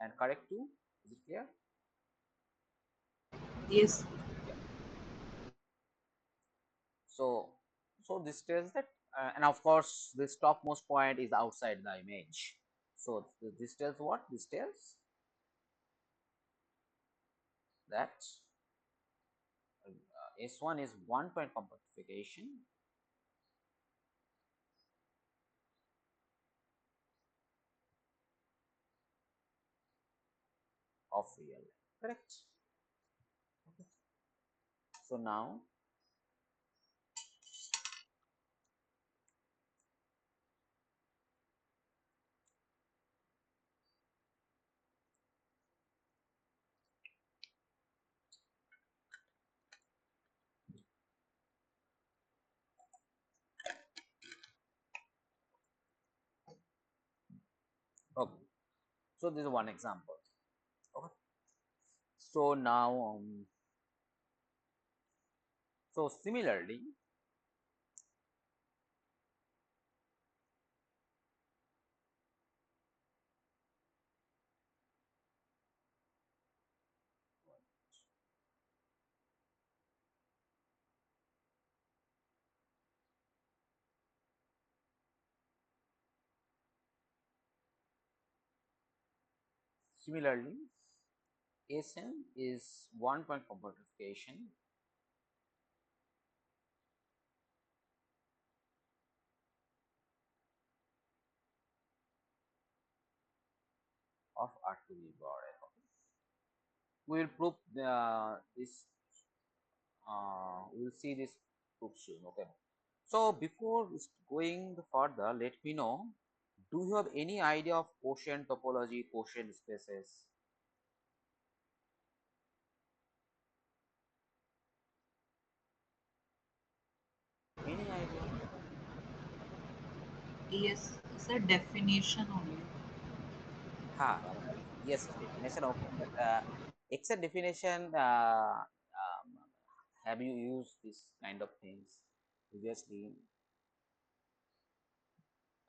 and correct too? Is it clear? Yes. Yeah. So so this tells that, and of course this topmost point is outside the image. So this tells what? This tells that S1 is one point compactification of real line. Correct. Okay. So now, okay. So this is one example. Okay. So now, so similarly, similarly, Asn is one point compactification of R to the power n. Okay. We will prove this. We will see this proof soon. Okay. So before going further, let me know. Do you have any idea of quotient topology, quotient spaces? Any idea? Yes, it's a definition only. Yes, definition okay, but exact definition. Have you used this kind of things previously?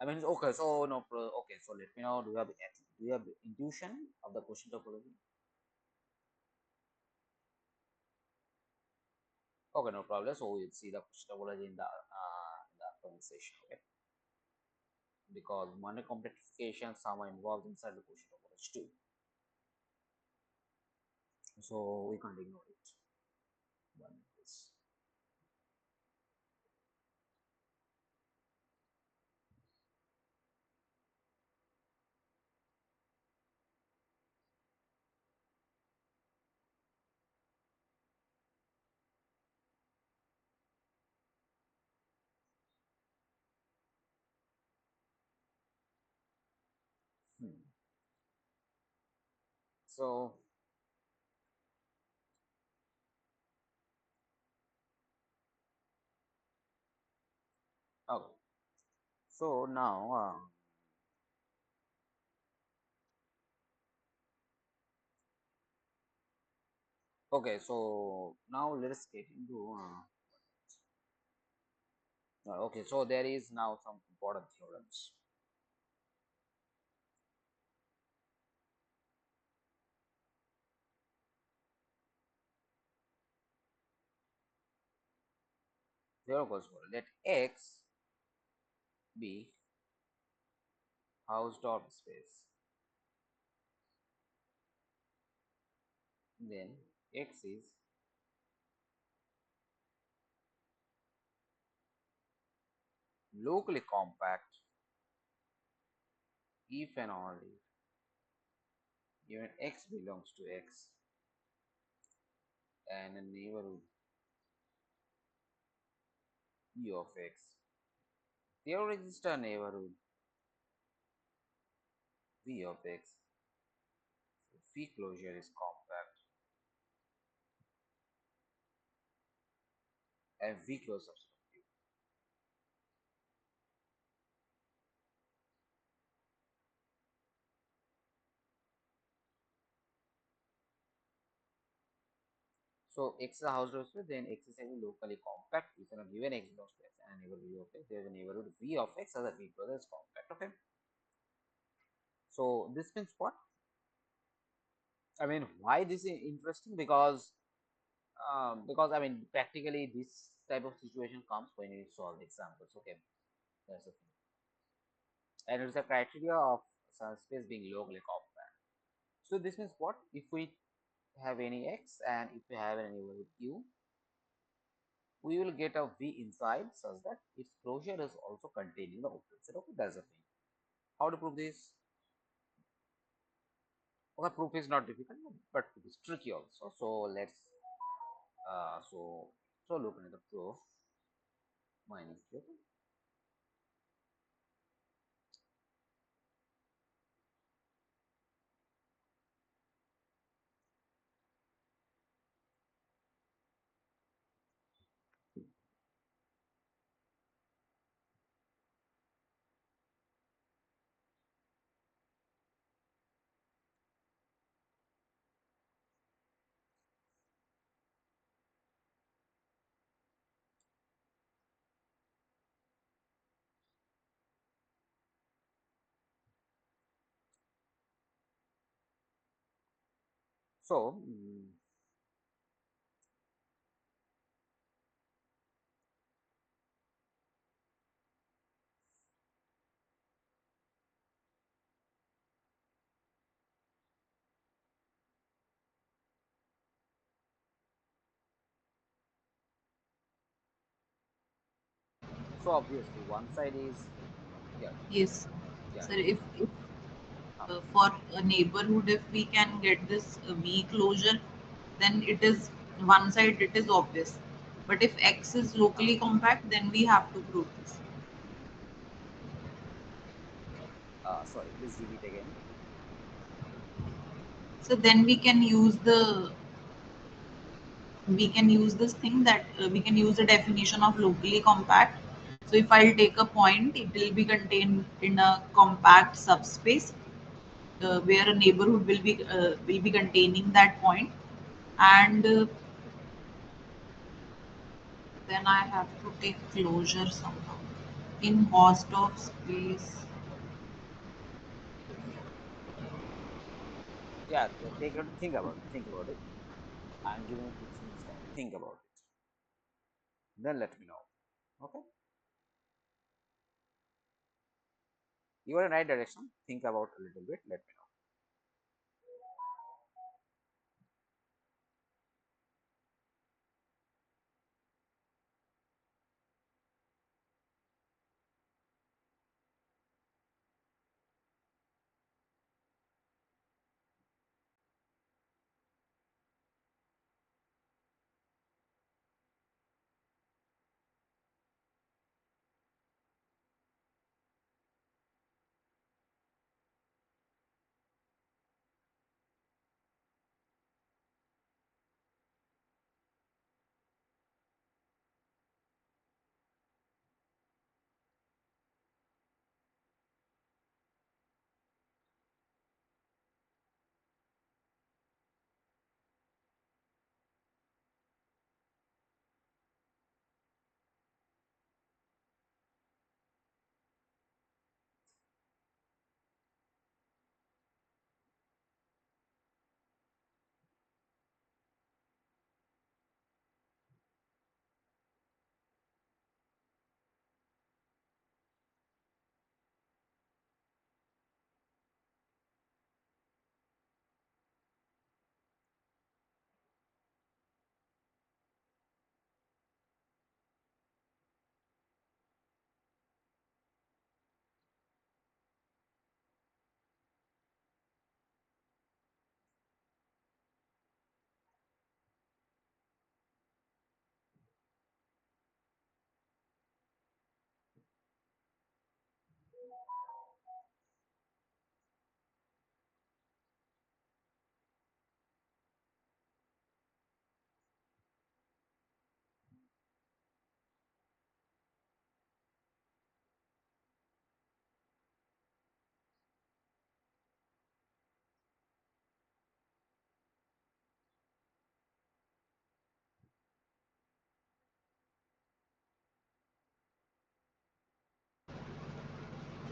I mean, okay, so no, okay, so let me know. Do you have intuition of the quotient topology? Okay, no problem. So we'll see the quotient topology in the upcoming session. Okay, because money complexification somehow involved inside the quotient topology too. So we can't ignore it. One is hmm. So okay. So now okay. So now let's get into okay. So there is now some important theorems. Here goes for let X be Hausdorff space. Then X is locally compact if and only even X belongs to X and a neighborhood E of X. There exists a neighborhood V of X. So phi closure is compact and V close subset of Q. So X is a Hausdorff space, then X is a locally compact if and given X belongs to X and a neighborhood V of X. There is a neighborhood V of X as a V closure is compact. Okay. So this means what? I mean, why this is interesting? Because I mean, practically this type of situation comes when you solve examples. Okay, that's the thing, and it's a criteria of some space being locally compact. So this means what? If we have any x and if we have any neighborhood u, we will get a v inside such that its closure is also containing the opposite. Okay, that's the thing. How to prove this? Okay, proof is not difficult, but it is tricky also. So let's so look at the proof minus q. So so obviously one side is, yeah, Yes. yeah, So if uh, for a neighborhood, if we can get this V closure, then it is one side, it is obvious. But if X is uh, locally compact, then we have to prove this. sorry, please repeat again. So then we can use this thing that we can use the definition of locally compact. So if I'll take a point, it will be contained in a compact subspace where a neighborhood will be containing that point, and then I have to take closure somehow in host of space. Yeah, take your think about it. Think about it. I'm giving you 2 3 minutes time. Think about it. Then let me know. Okay, you are in right direction. Think about a little bit. Let me know.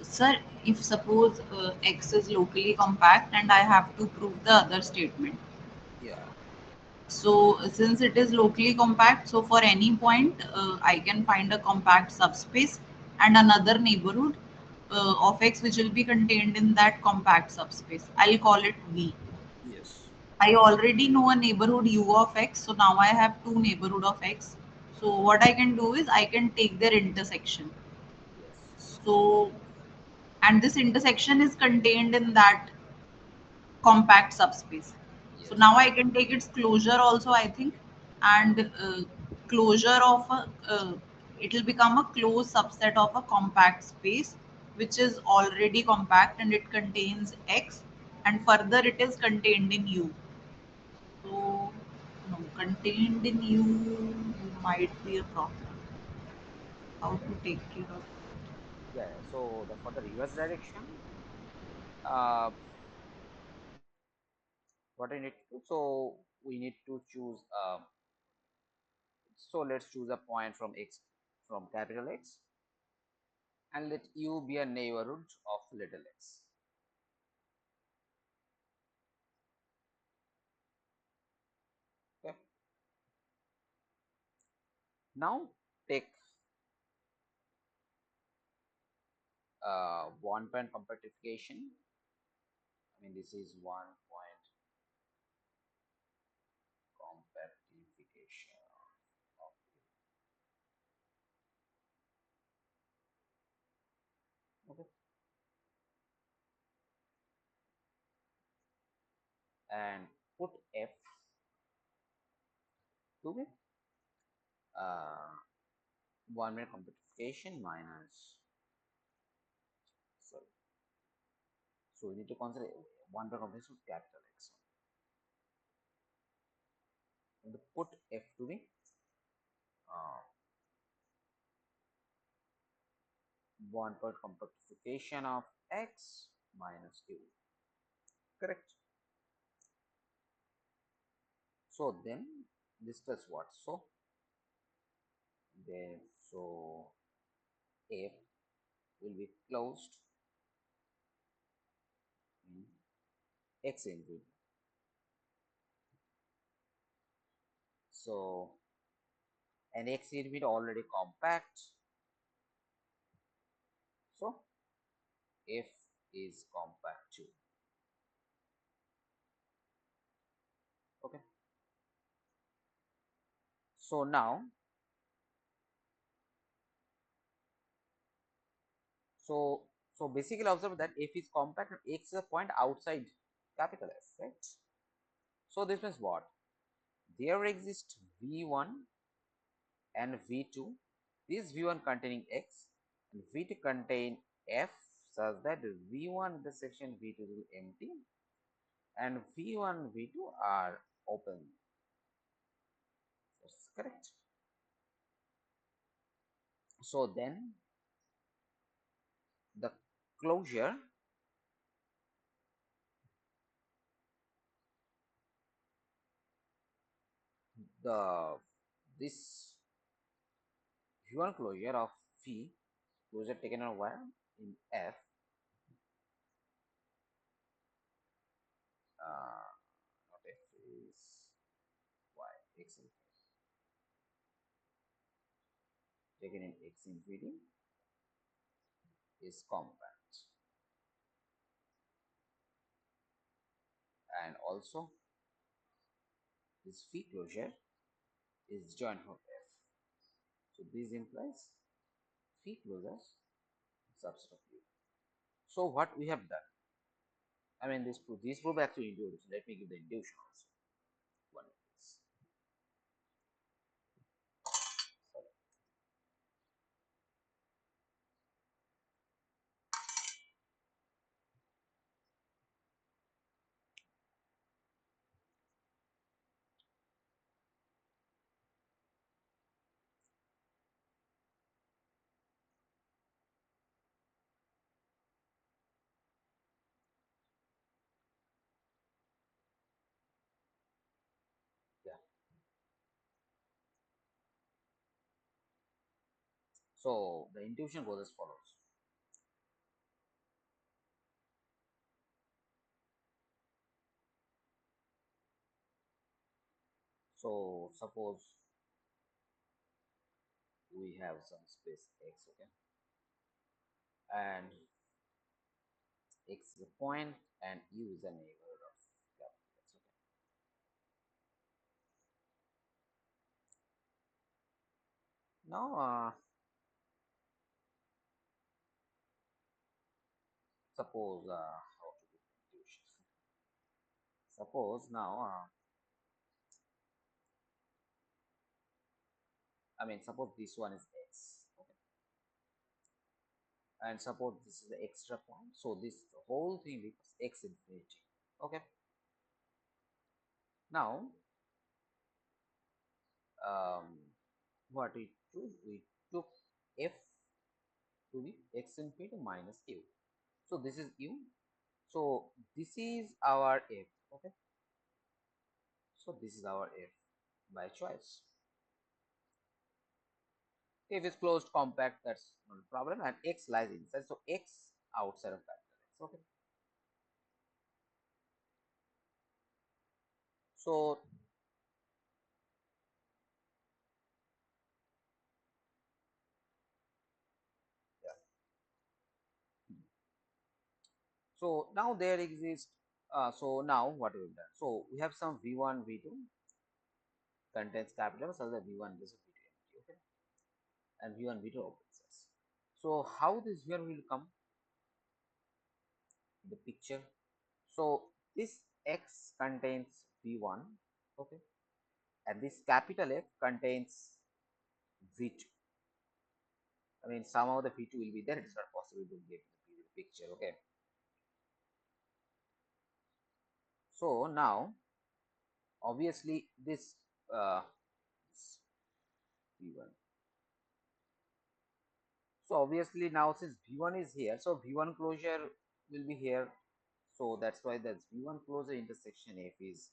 Sir, if suppose X is locally compact and I have to prove the other statement. Yeah. So since it is locally compact, so for any point I can find a compact subspace and another neighborhood of X which will be contained in that compact subspace. I'll call it V. Yes. I already know a neighborhood U of X, so now I have two neighborhood of X. So what I can do is I can take their intersection. Yes. So and this intersection is contained in that compact subspace. So Yes. now I can take its closure also, I think, and closure of a, it will become a closed subset of a compact space, which is already compact and it contains X, and further it is contained in U. So, no, contained in U might be a problem. How to take care of it? Yeah. Yeah. So the for the reverse direction, uh, what I need to do? So we need to choose. So let's choose a point from X, from capital X, and let U be a neighborhood of little x. Now take one point compactification. I mean, this is 1 point compactification of U. Okay, and put F to be 1 minute compactification minus, sorry, so we need to consider 1 minute compactification with capital X. And put F to be 1 point compactification of X minus Q. Correct. So then this does what? So then so F will be closed in X infinity. So an X infinity already compact. So F is compact too. Okay. So now, so basically observe that F is compact and X is a point outside capital F, right? So this means what? There exists V1 and V2. This V1 containing X and V2 contain F such that V1 intersection V2 is empty and V1 V2 are open. That's correct. So then the closure the this V1 closure of V closure taken on where in F not F is Y X infinity taken in X infinity is compact and also this V closure is joint of F. So this implies V closures subset of U. So what we have done, I mean this proof actually induced. Let me give the induction also. One of this. Sorry. Yeah. So the intuition goes as follows. So suppose we have some space X, okay, and X is a point and U is a neighborhood of capital X, okay. Now suppose how to do the intuition. Suppose now I mean suppose this one is X, okay, and suppose this is the extra point. So this whole thing becomes X infinity, okay. Now um, what we do, we took F to be X infinity minus U. So this is U. So this is our F, okay. So this is our F by choice. If it's closed compact, that's not a problem, and X lies inside. So X outside of capital X, okay. So So now there exists. So now what we've done? So we have some v1, v2 contains capital such that v1 is v2 empty, okay, and v1, v2 open sets. So how this here will come in the picture? So this x contains v1, okay, and this capital F contains v2. I mean, somehow the v2 will be there. It's not possible to get the picture, okay. So now obviously this uh, v1. So obviously now since v1 is here, so v1 closure will be here. So that's why that's v1 closure intersection f is,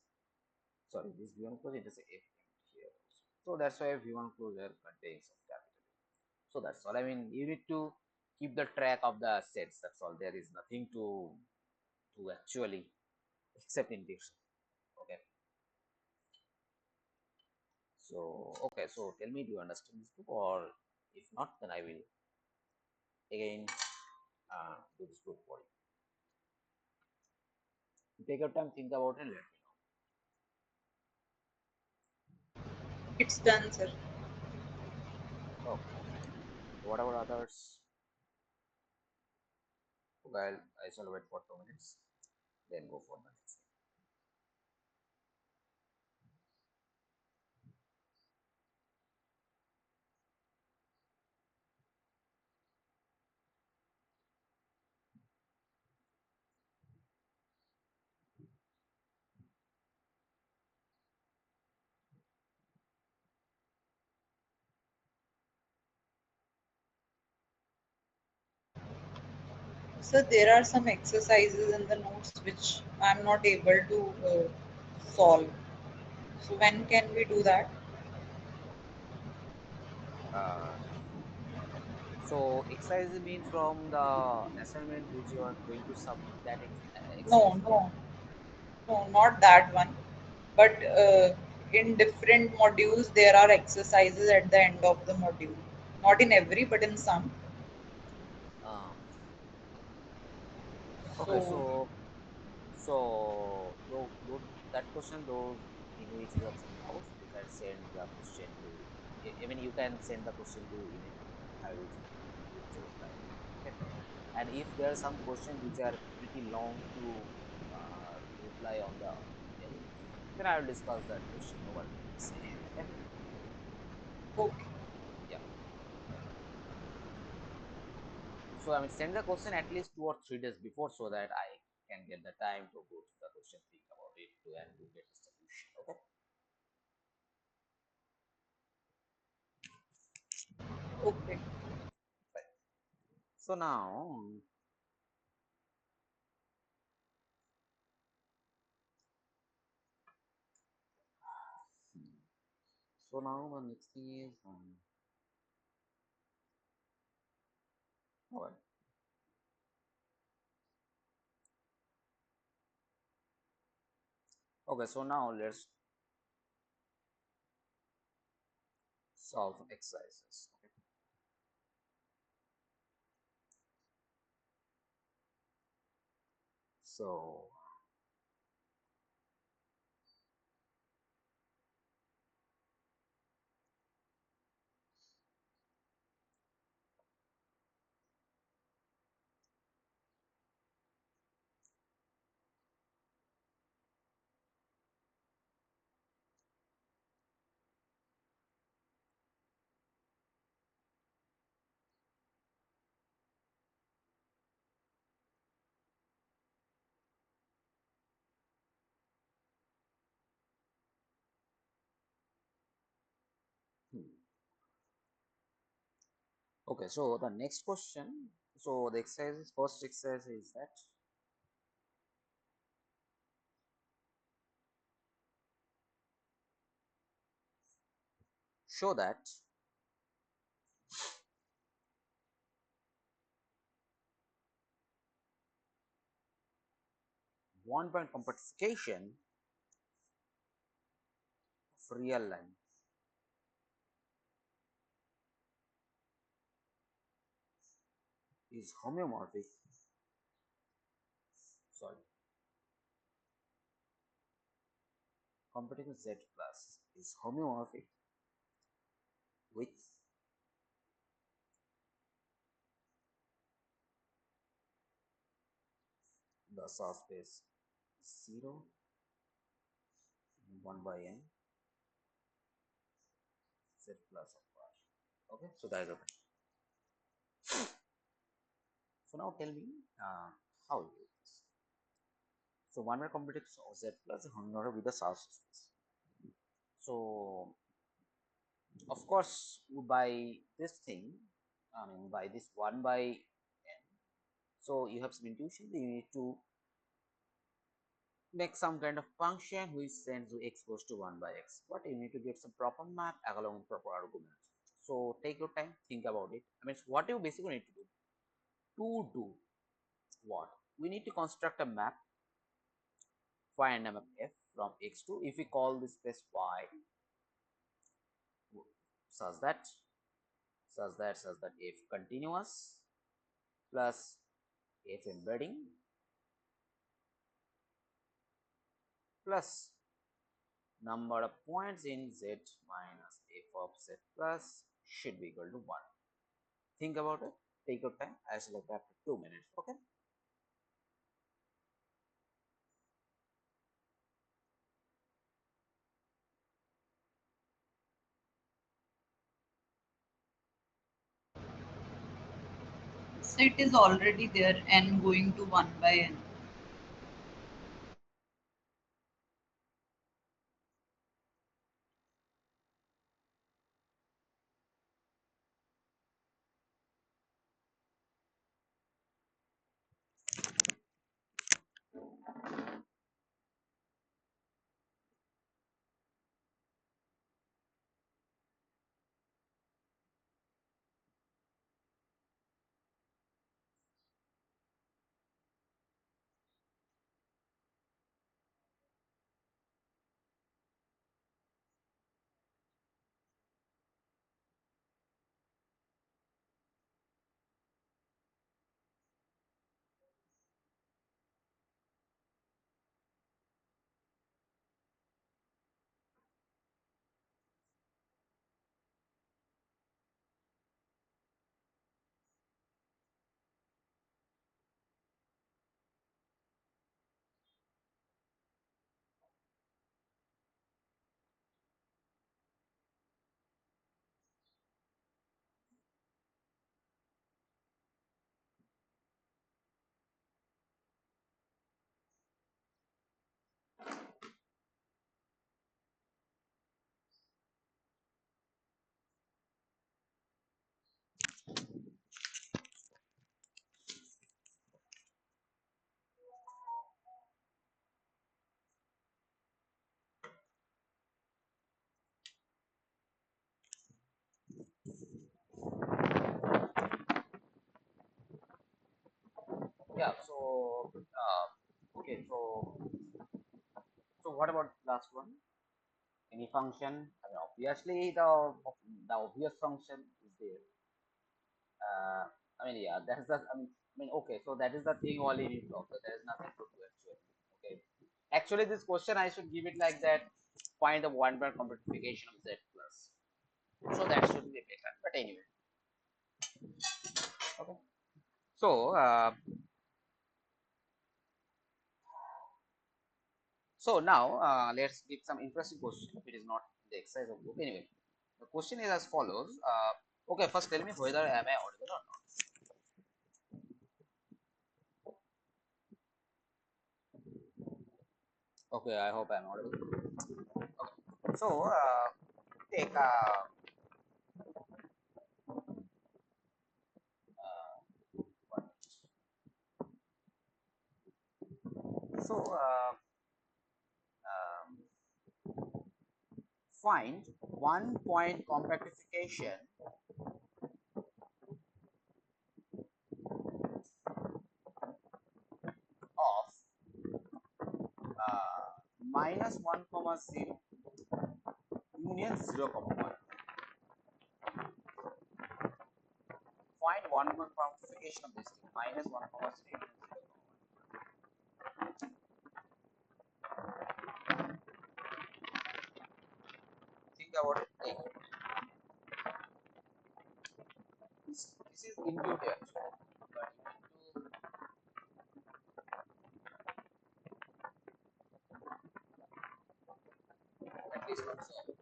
sorry, this v1 closure intersection f here also. So that's why v1 closure contains of capital F. So that's all. I mean, you need to keep the track of the sets. That's all. There is nothing to actually except integration. Okay. So okay. So tell me, do you understand this book, or if not, then I will again do this book for you. Take your time, think about it, and let me It's done, sir. know. Okay. So what about others? Okay, I shall wait for 2 minutes, then go for the next thing. So there are some exercises in the notes which I'm not able to solve. So when can we do that? Uh, so exercise means from the assignment which you are going to submit that No, exercise. no, no, not that one. But in different modules, there are exercises at the end of the module. Not in every, but in some. Uh, okay, So, so though that question, those in which you have some doubts, you can send the question to. I mean, you can send the question to email. I will give the reply. Okay, and if there are some questions which are pretty long to reply on the email, then I will discuss that question over the session. Okay, okay, yeah. So I mean, send the question at least 2 or 3 days before so that I can get the time to go through the question, think about it, and to get the solution. Okay. okay. Right. So now, hmm, so now the next thing is, all right. Okay. So now let's solve exercises. Okay. So, hmm. Okay. So the next question. So the exercise, first exercise is that show that one point compactification of real line is homeomorphic sorry, competitive Z plus is homeomorphic with the subspace 0, 1 by n, Z plus of y. Okay, so that is okay. So now tell me how you do this. So one way competitive Z plus homeomorphic with the subspace. So of course by this thing, I mean by this 1 by n, so you have some intuition, you need to make some kind of function which sends you x goes to 1 by x, but you need to get some proper map along with proper arguments. So take your time, think about it. I mean, what you basically need to do what we need to construct a map, find a map f from x to, if we call this space y, such that f continuous plus f embedding plus number of points in z minus f of z plus should be equal to 1. Think about it, take your time. I shall have after 2 minutes. Okay. Set is already there, n going to 1 by n. Yeah. So okay. So what about last one? Any function? I mean, obviously the obvious function is there. Uh, I mean, yeah, that's the. I mean, okay. So that is the thing all you need to observe. There is nothing to do actually. Okay. Actually, this question I should give it like that. Find the one-bar compactification of z plus. So that should be better. But anyway. Okay. So now let's give some interesting question. It is not the exercise of book. Anyway, the question is as follows. Okay, first tell me whether am I audible or not. Okay, I hope I'm audible. Okay. So take one so um, find 1 point compactification of minus 1 comma 0 union 0 comma 1. Find 1 point compactification of this thing minus 1 comma 0 union 0 comma 1. think about it. Like, this is intuitive actually, but you need to at least observe.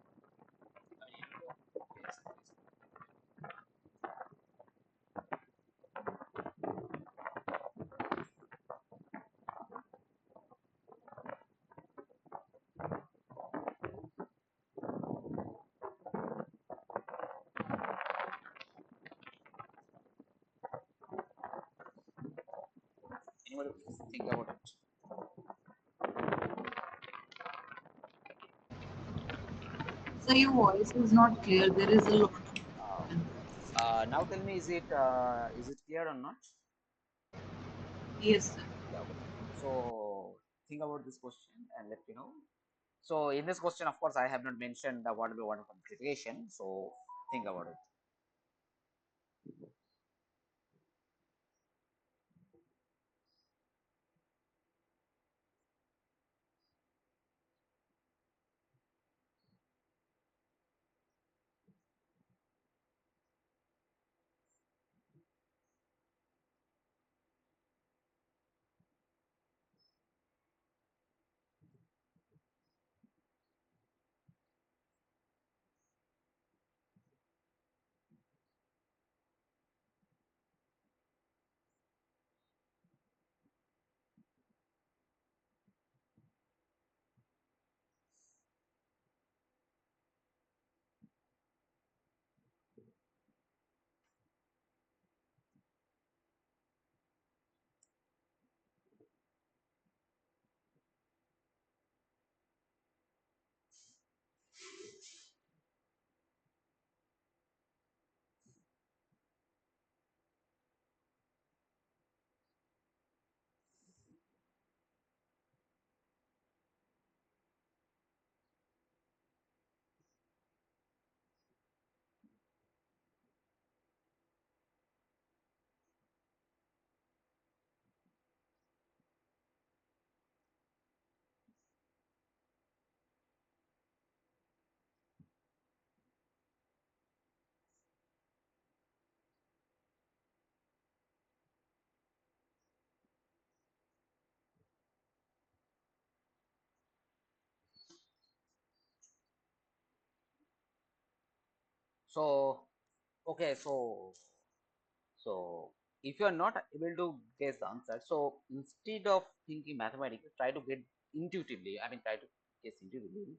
I mean, you know, yes, yes. Anybody please think about it. So your voice is not clear. There is a lot of Uh, disturbance. Now tell me, is it clear or not? Yes, sir. Yeah. Okay. So think about this question and let me know. So in this question, of course, I have not mentioned the what will be one complication. So think about it. So okay, so if you are not able to guess the answer, so instead of thinking mathematically, try to get intuitively. I mean, try to guess intuitively.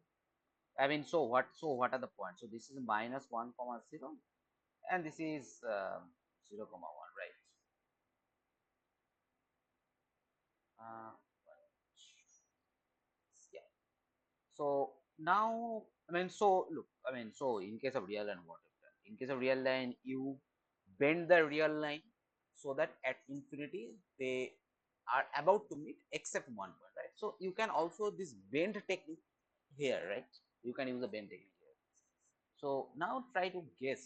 I mean, so what are the points? So this is minus 1 comma 0, and this is 0 comma 1, right? Uh, yeah. So now, I mean, so look, I mean, so in case of real line, what you've done? In case of real line, you bend the real line so that at infinity they are about to meet except one point, right? So you can also this bend technique here, right? You can use the bend technique here. So now try to guess.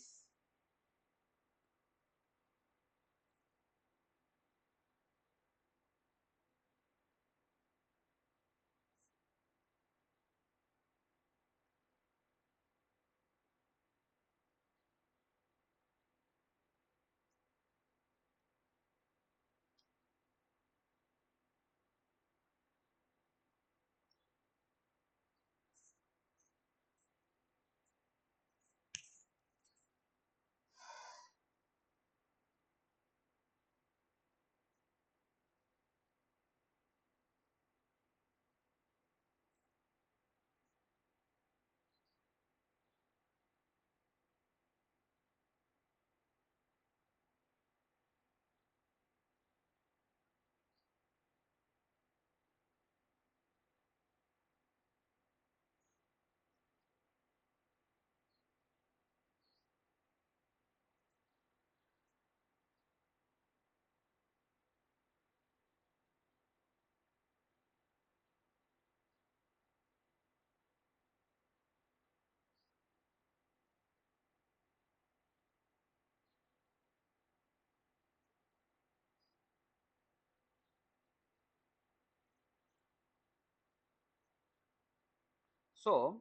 So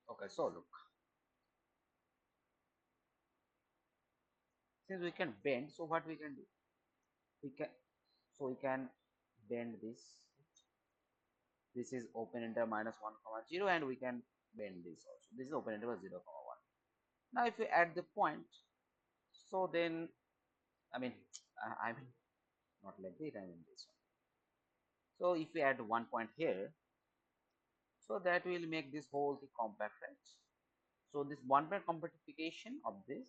Okay, so look, since we can bend, so what we can do? We can we can bend this. This is open interval minus 1 comma 0, and we can bend this also. This is open interval 0 comma 1. Now if we add the point, so then I mean not like this, I mean this one. So if we add 1 point here, so that will make this whole thing compact, right? So this 1 point compactification of this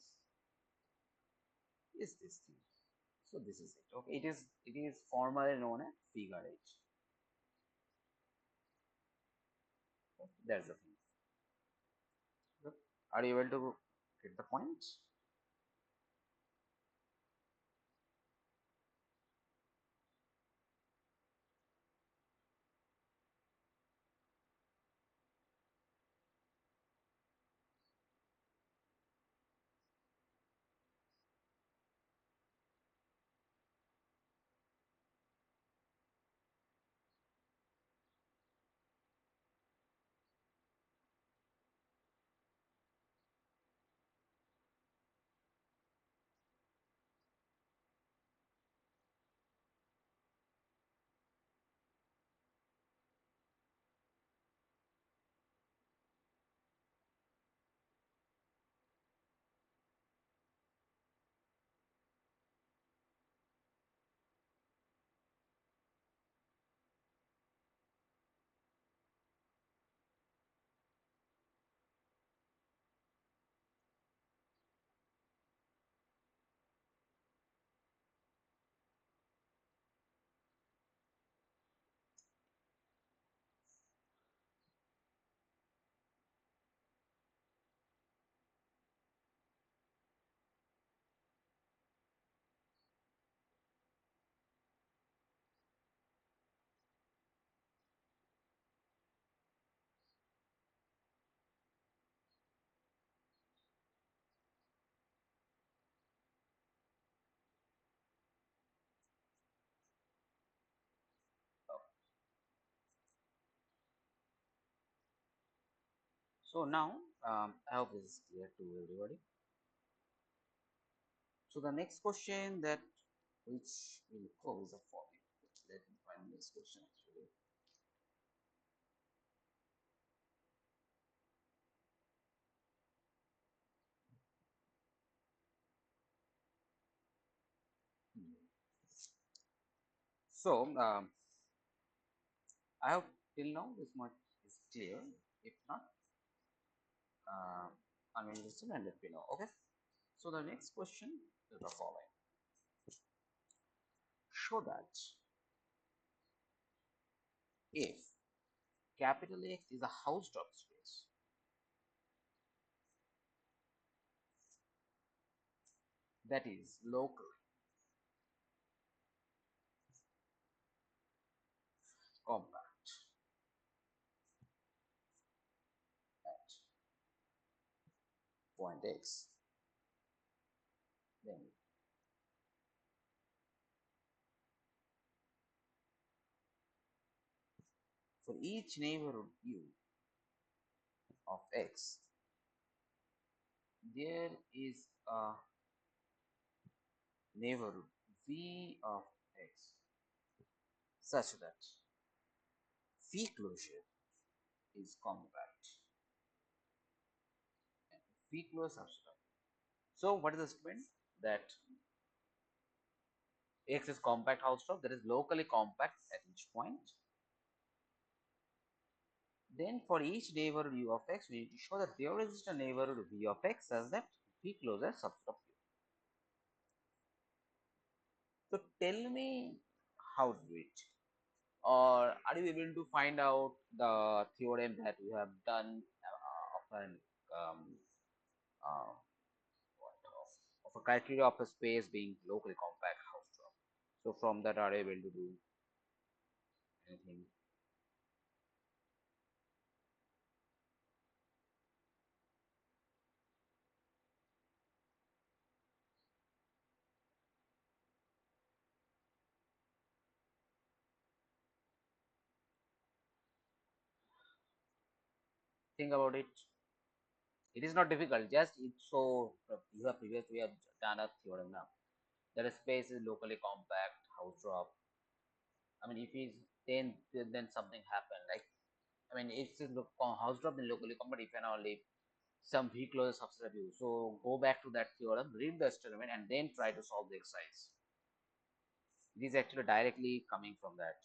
is this thing. So this is it. Okay, it is formally known as figure 8. Okay, that's the thing. Okay. Are you able to get the point? Okay. So now I hope this is clear to everybody. So the next question that which will close the following. Let me find this question actually. Hmm. So I hope till now this much is clear. If not, uh, understood and let me know. Okay. So the next question is the following. Show that if capital X is a Hausdorff space, that is locally compact at point X, then for each neighborhood U of X, there is a neighborhood V of X such that V closure is compact and V close substrate. So what is the statement? That X is compact Hausdorff, that is locally compact at each point. Then for each neighborhood U of X, we need to show that there exists a neighborhood V of X such that V closes subset of U. So tell me how to do it. Or are you able to find out the theorem that we have done of an um, uh, of a criteria of a space being locally compact Hausdorff? So from that, are you able to do anything? Think about it. It is not difficult. Just it so you have previously we have done a theorem now that a space is locally compact. House drop. I mean, if it's then something happened. Like I mean, it's just house drop in locally compact if and only some V closes subset of you. So go back to that theorem, read the experiment, and then try to solve the exercise. It is actually directly coming from that.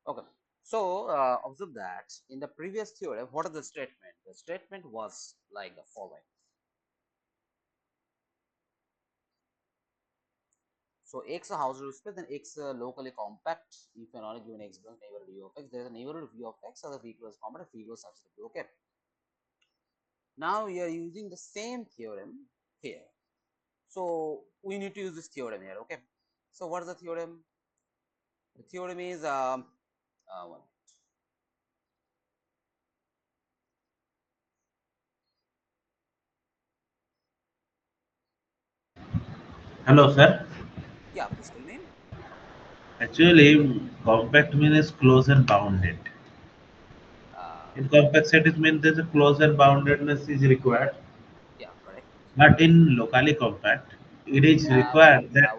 Okay. So observe that in the previous theorem, what is the statement? The statement was like the following. So X a Hausdorff space, then X locally compact if and only given X belongs neighborhood U of X. There is a neighborhood V of X, or the V equals compact, V equals substitute. Okay. Now we are using the same theorem here. So we need to use this theorem here. Okay. So what is the theorem? The theorem is one. Hello, sir. Yeah, please tell me. Actually, compact means close and bounded. Uh, In compact set, it means there's a close and boundedness is required. yeah, correct. But in locally compact, it is required that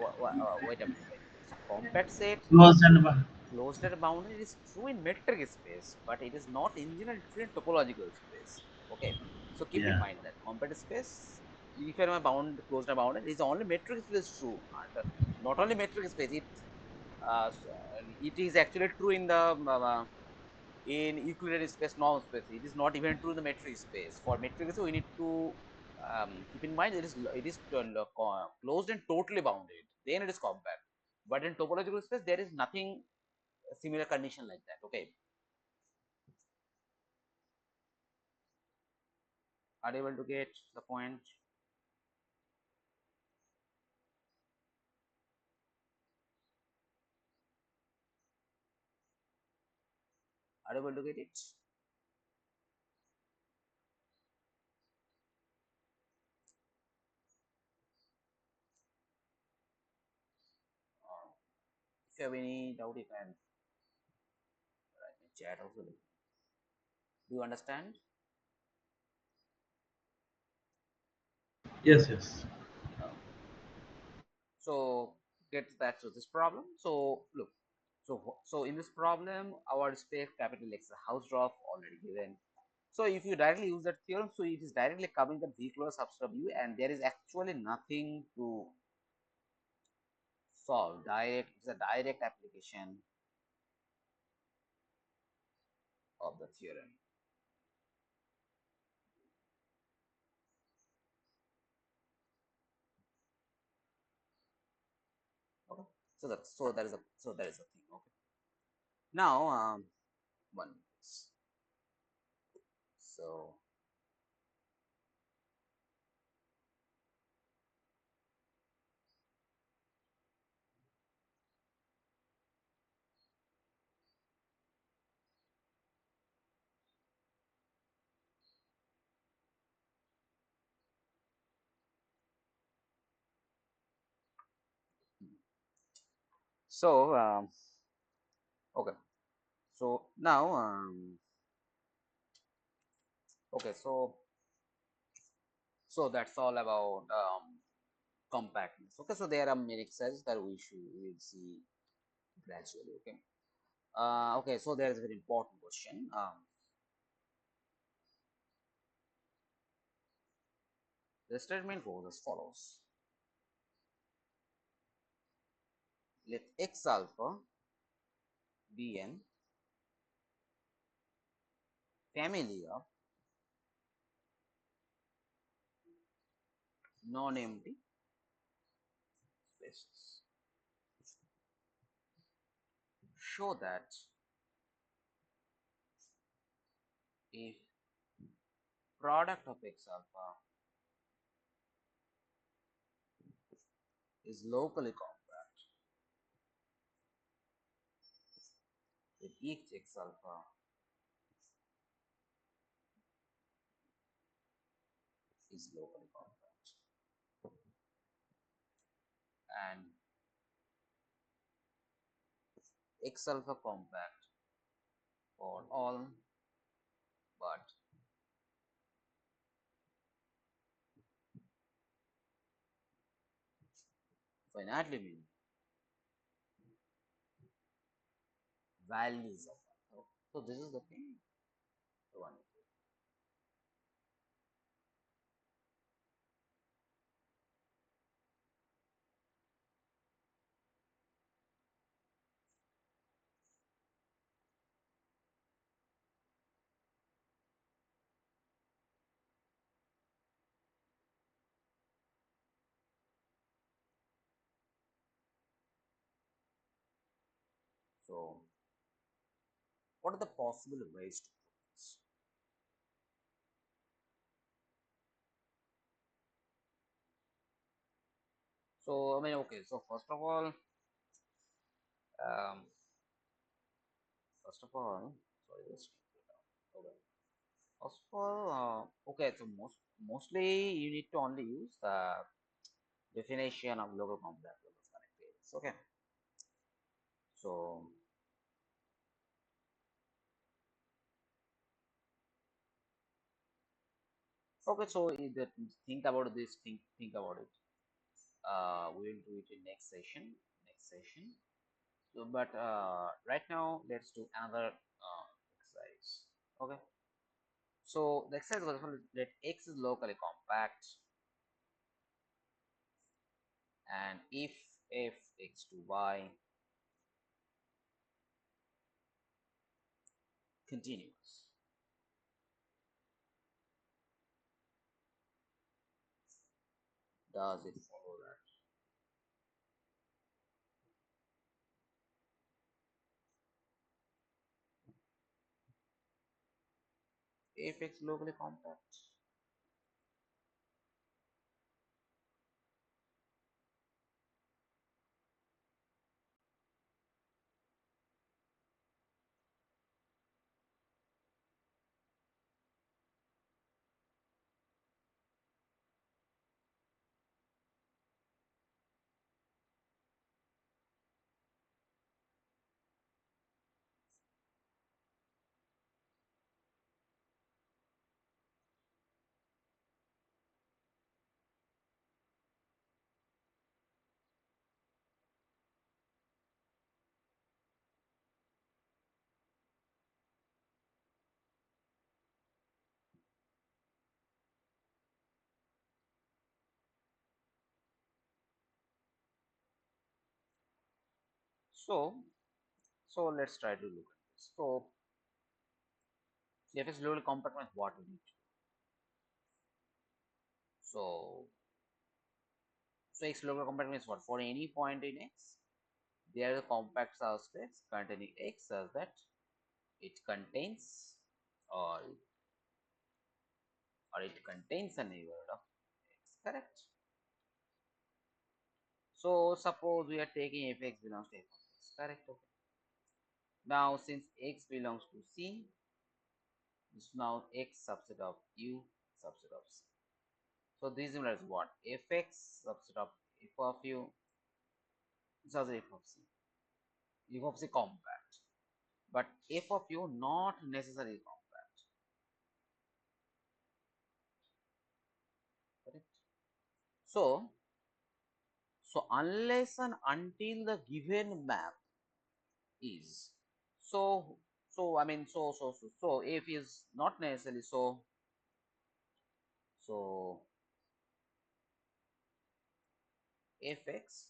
Wait a minute. Wait. So compact set close and closed boundary is true in metric space, but it is not in general true in topological space. Okay. So keep in yeah. mind that compact space, if you have a bound closed boundary, is only metric space true. And not only metric space, it is actually true in the in Euclidean space, norm space. It is not even true in the metric space. For metric space, we need to keep in mind it is closed and totally bounded. Then it is compact. But in topological space, there is nothing similar condition like that. Okay, are you able to get the point? Are you able to get it? If you have any doubt, you can write in chat also. Do you understand? Yes, yes. Okay. get back to this problem. So look, so in this problem, our space capital X, the house drop already given. So if you directly use that theorem, so it is directly coming the V close subscript U, and there is actually nothing to solve. It's a direct application of the theorem. Okay. So that is a thing. Okay. Now one minute. So so okay. So now okay. So that's all about compactness. Okay. So there are many exercises that we will see gradually. Okay. Okay. So there is a very important question. The statement goes as follows: let X alpha be an family of non-empty spaces. Show that if product of X alpha is locally compact, then each X alpha is locally compact, and X alpha compact for all but finitely many values of alpha. So this is the thing. The one. So what are the possible ways to prove this? So I mean, okay. So um, first of all, sorry, let's take it down. Okay. First of all, okay. So mostly you need to only use the definition of local complex local connectivities. Okay. So okay. So think about this. Think about it. We will do it in next session. Next session. So, but right now, let's do another exercise. Okay. So the exercise was let X is locally compact, and if f x to y continuous, does it follow that f x locally compact? So, so let's try to look at this. So, if it's locally compact means what we need to do. So, so X locally compact means what? For any point in X, there are the compact subsets containing X such that it contains or it contains a neighborhood of X. Correct. So suppose we are taking f x belongs to f of x. Correct. Okay. Now since x belongs to C, it's now x subset of U subset of C. So this is what? Fx subset of f of U subset f of C. F of C compact. But f of U not necessarily compact. Correct. So so unless and until the given map is so I mean so if is not necessarily so fx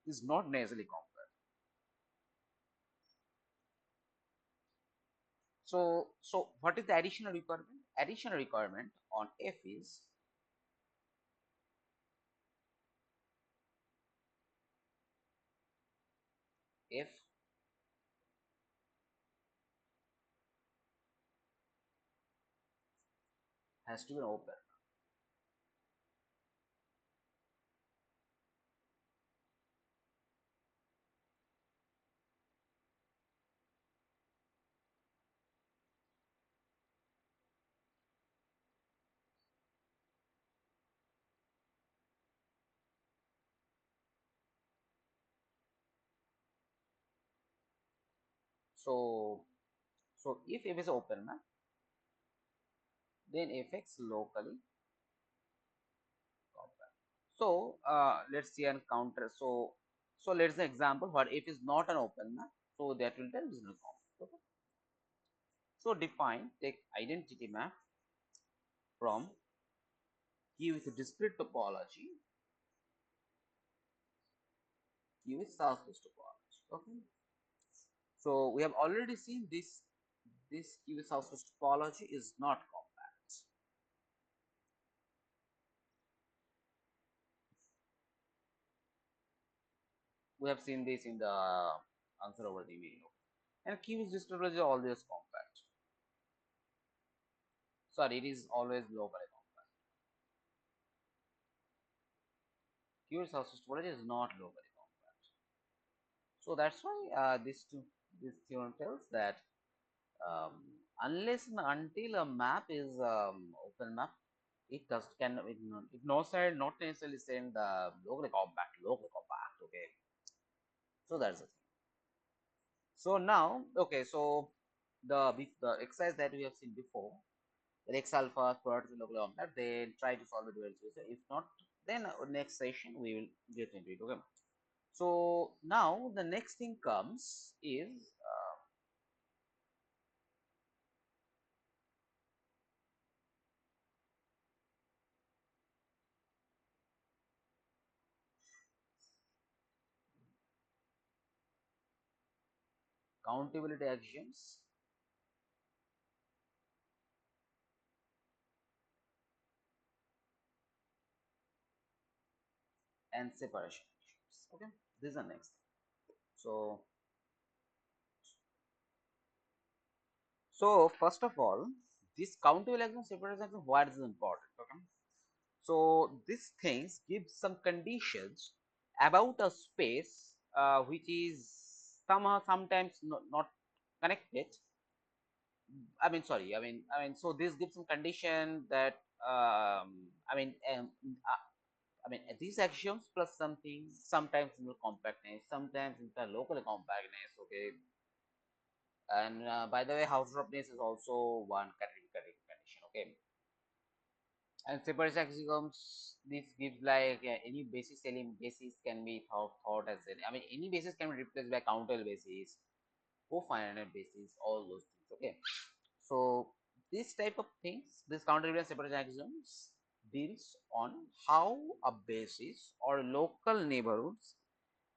is not necessarily compact. So what is the additional requirement? Additional requirement on f is f has to be open. So if f is open map, then fx locally compact. So let's see and counter. So let's say example what if is not an open map. So that will tell is not compact. Okay. So define take identity map from Q with discrete topology, Q with Southwest topology. Okay. So we have already seen this Q with Southwest topology is not compact. We have seen this in the answer over the video. And Q with this topology is always compact. Sorry, it is always locally compact. Q with Southwest topology is not locally compact. So that's why this theorem tells that unless and until a map is open map, it does can it no side not necessarily saying the locally compact. Okay, so that's the thing. So now, okay, so the exercise that we have seen before, the x alpha product is locally compact, they try to solve the dual solution. If not, then next session we will get into it. Okay. So now the next thing comes is countability axioms and separation axioms. Okay, this is the next thing. So so first of all, this countable axiom, separation axiom, why is important? Okay, so these things give some conditions about a space which is somehow sometimes not connected. I mean, sorry. I mean, so this gives some condition that I mean, I mean, these axioms plus something sometimes in the compactness, sometimes in the local compactness. Okay, and by the way, house roughness is also one category condition. Okay, and separate axioms. This gives like any basis element basis can be thought as any. I mean, any basis can be replaced by countable basis, co-finite basis, all those things. Okay, so this type of things, this counter separate axioms deals on how a basis or local neighborhoods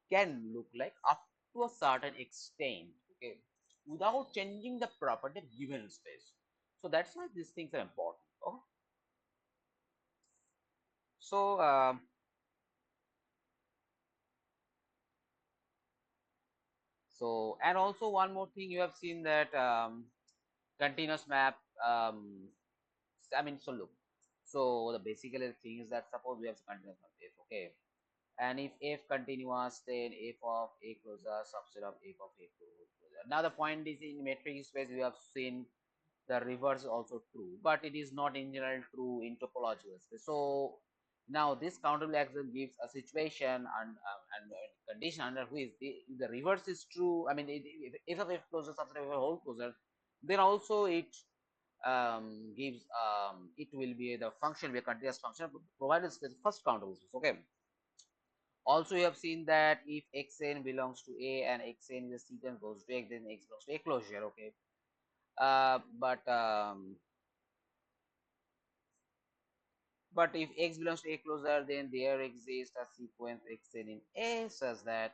can look like up to a certain extent, okay, without changing the property of given space. So that's why these things are important. Okay, so and also one more thing, you have seen that continuous map. I mean, so look, so the basically the thing is that suppose we have continuous map f, okay, and if f continuous, then f of a closure subset of f of a closure. Now the point is, in metric space we have seen the reverse is also true, but it is not in general true in topological space. So now this countable axiom gives a situation and condition under which the reverse is true. I mean, if of f closure subset of a whole closure, then also it gives it will be the function be a continuous function provided space first countable space. Okay. Also, you have seen that if xn belongs to A and xn is a sequence goes to x, then x belongs to a closure. Okay. But but if x belongs to a closure, then there exists a sequence xn in A such that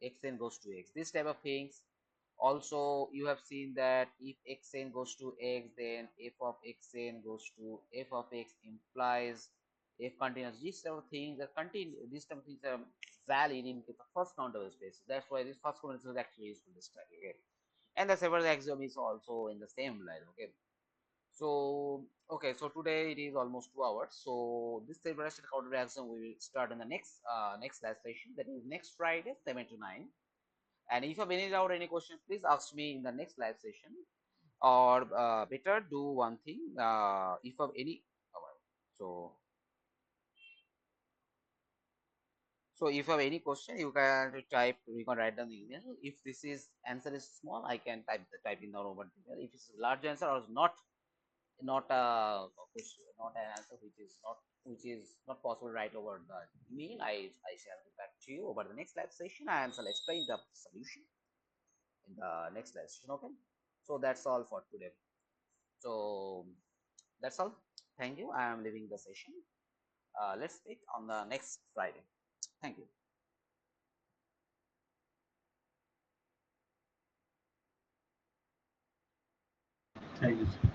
xn goes to x. This type of things. Also, you have seen that if xn goes to x, then f of xn goes to f of x implies f continuous. These type of things are continue. These type of things are valid in the first countable space. That's why this first countable space is actually useful this time. Okay, and the several axiom is also in the same line. Okay, so okay, so today it is almost 2 hours. So this separation countable axiom we will start in the next last session, that is next Friday 7 to 9. And if you have any doubt, any question, please ask me in the next live session. Or better, do one thing. If you have any, so if you have any question, you can type. You can write down the email. If this is answer is small, I can type in the over the email. If it's a large answer or not a question, not an answer which is not possible right over the email, I shall get back to you over the next live session and shall explain the solution in the next live session. Okay. So that's all for today. So that's all. Thank you. I am leaving the session. Let's speak on the next Friday. Thank you. Thank you, sir.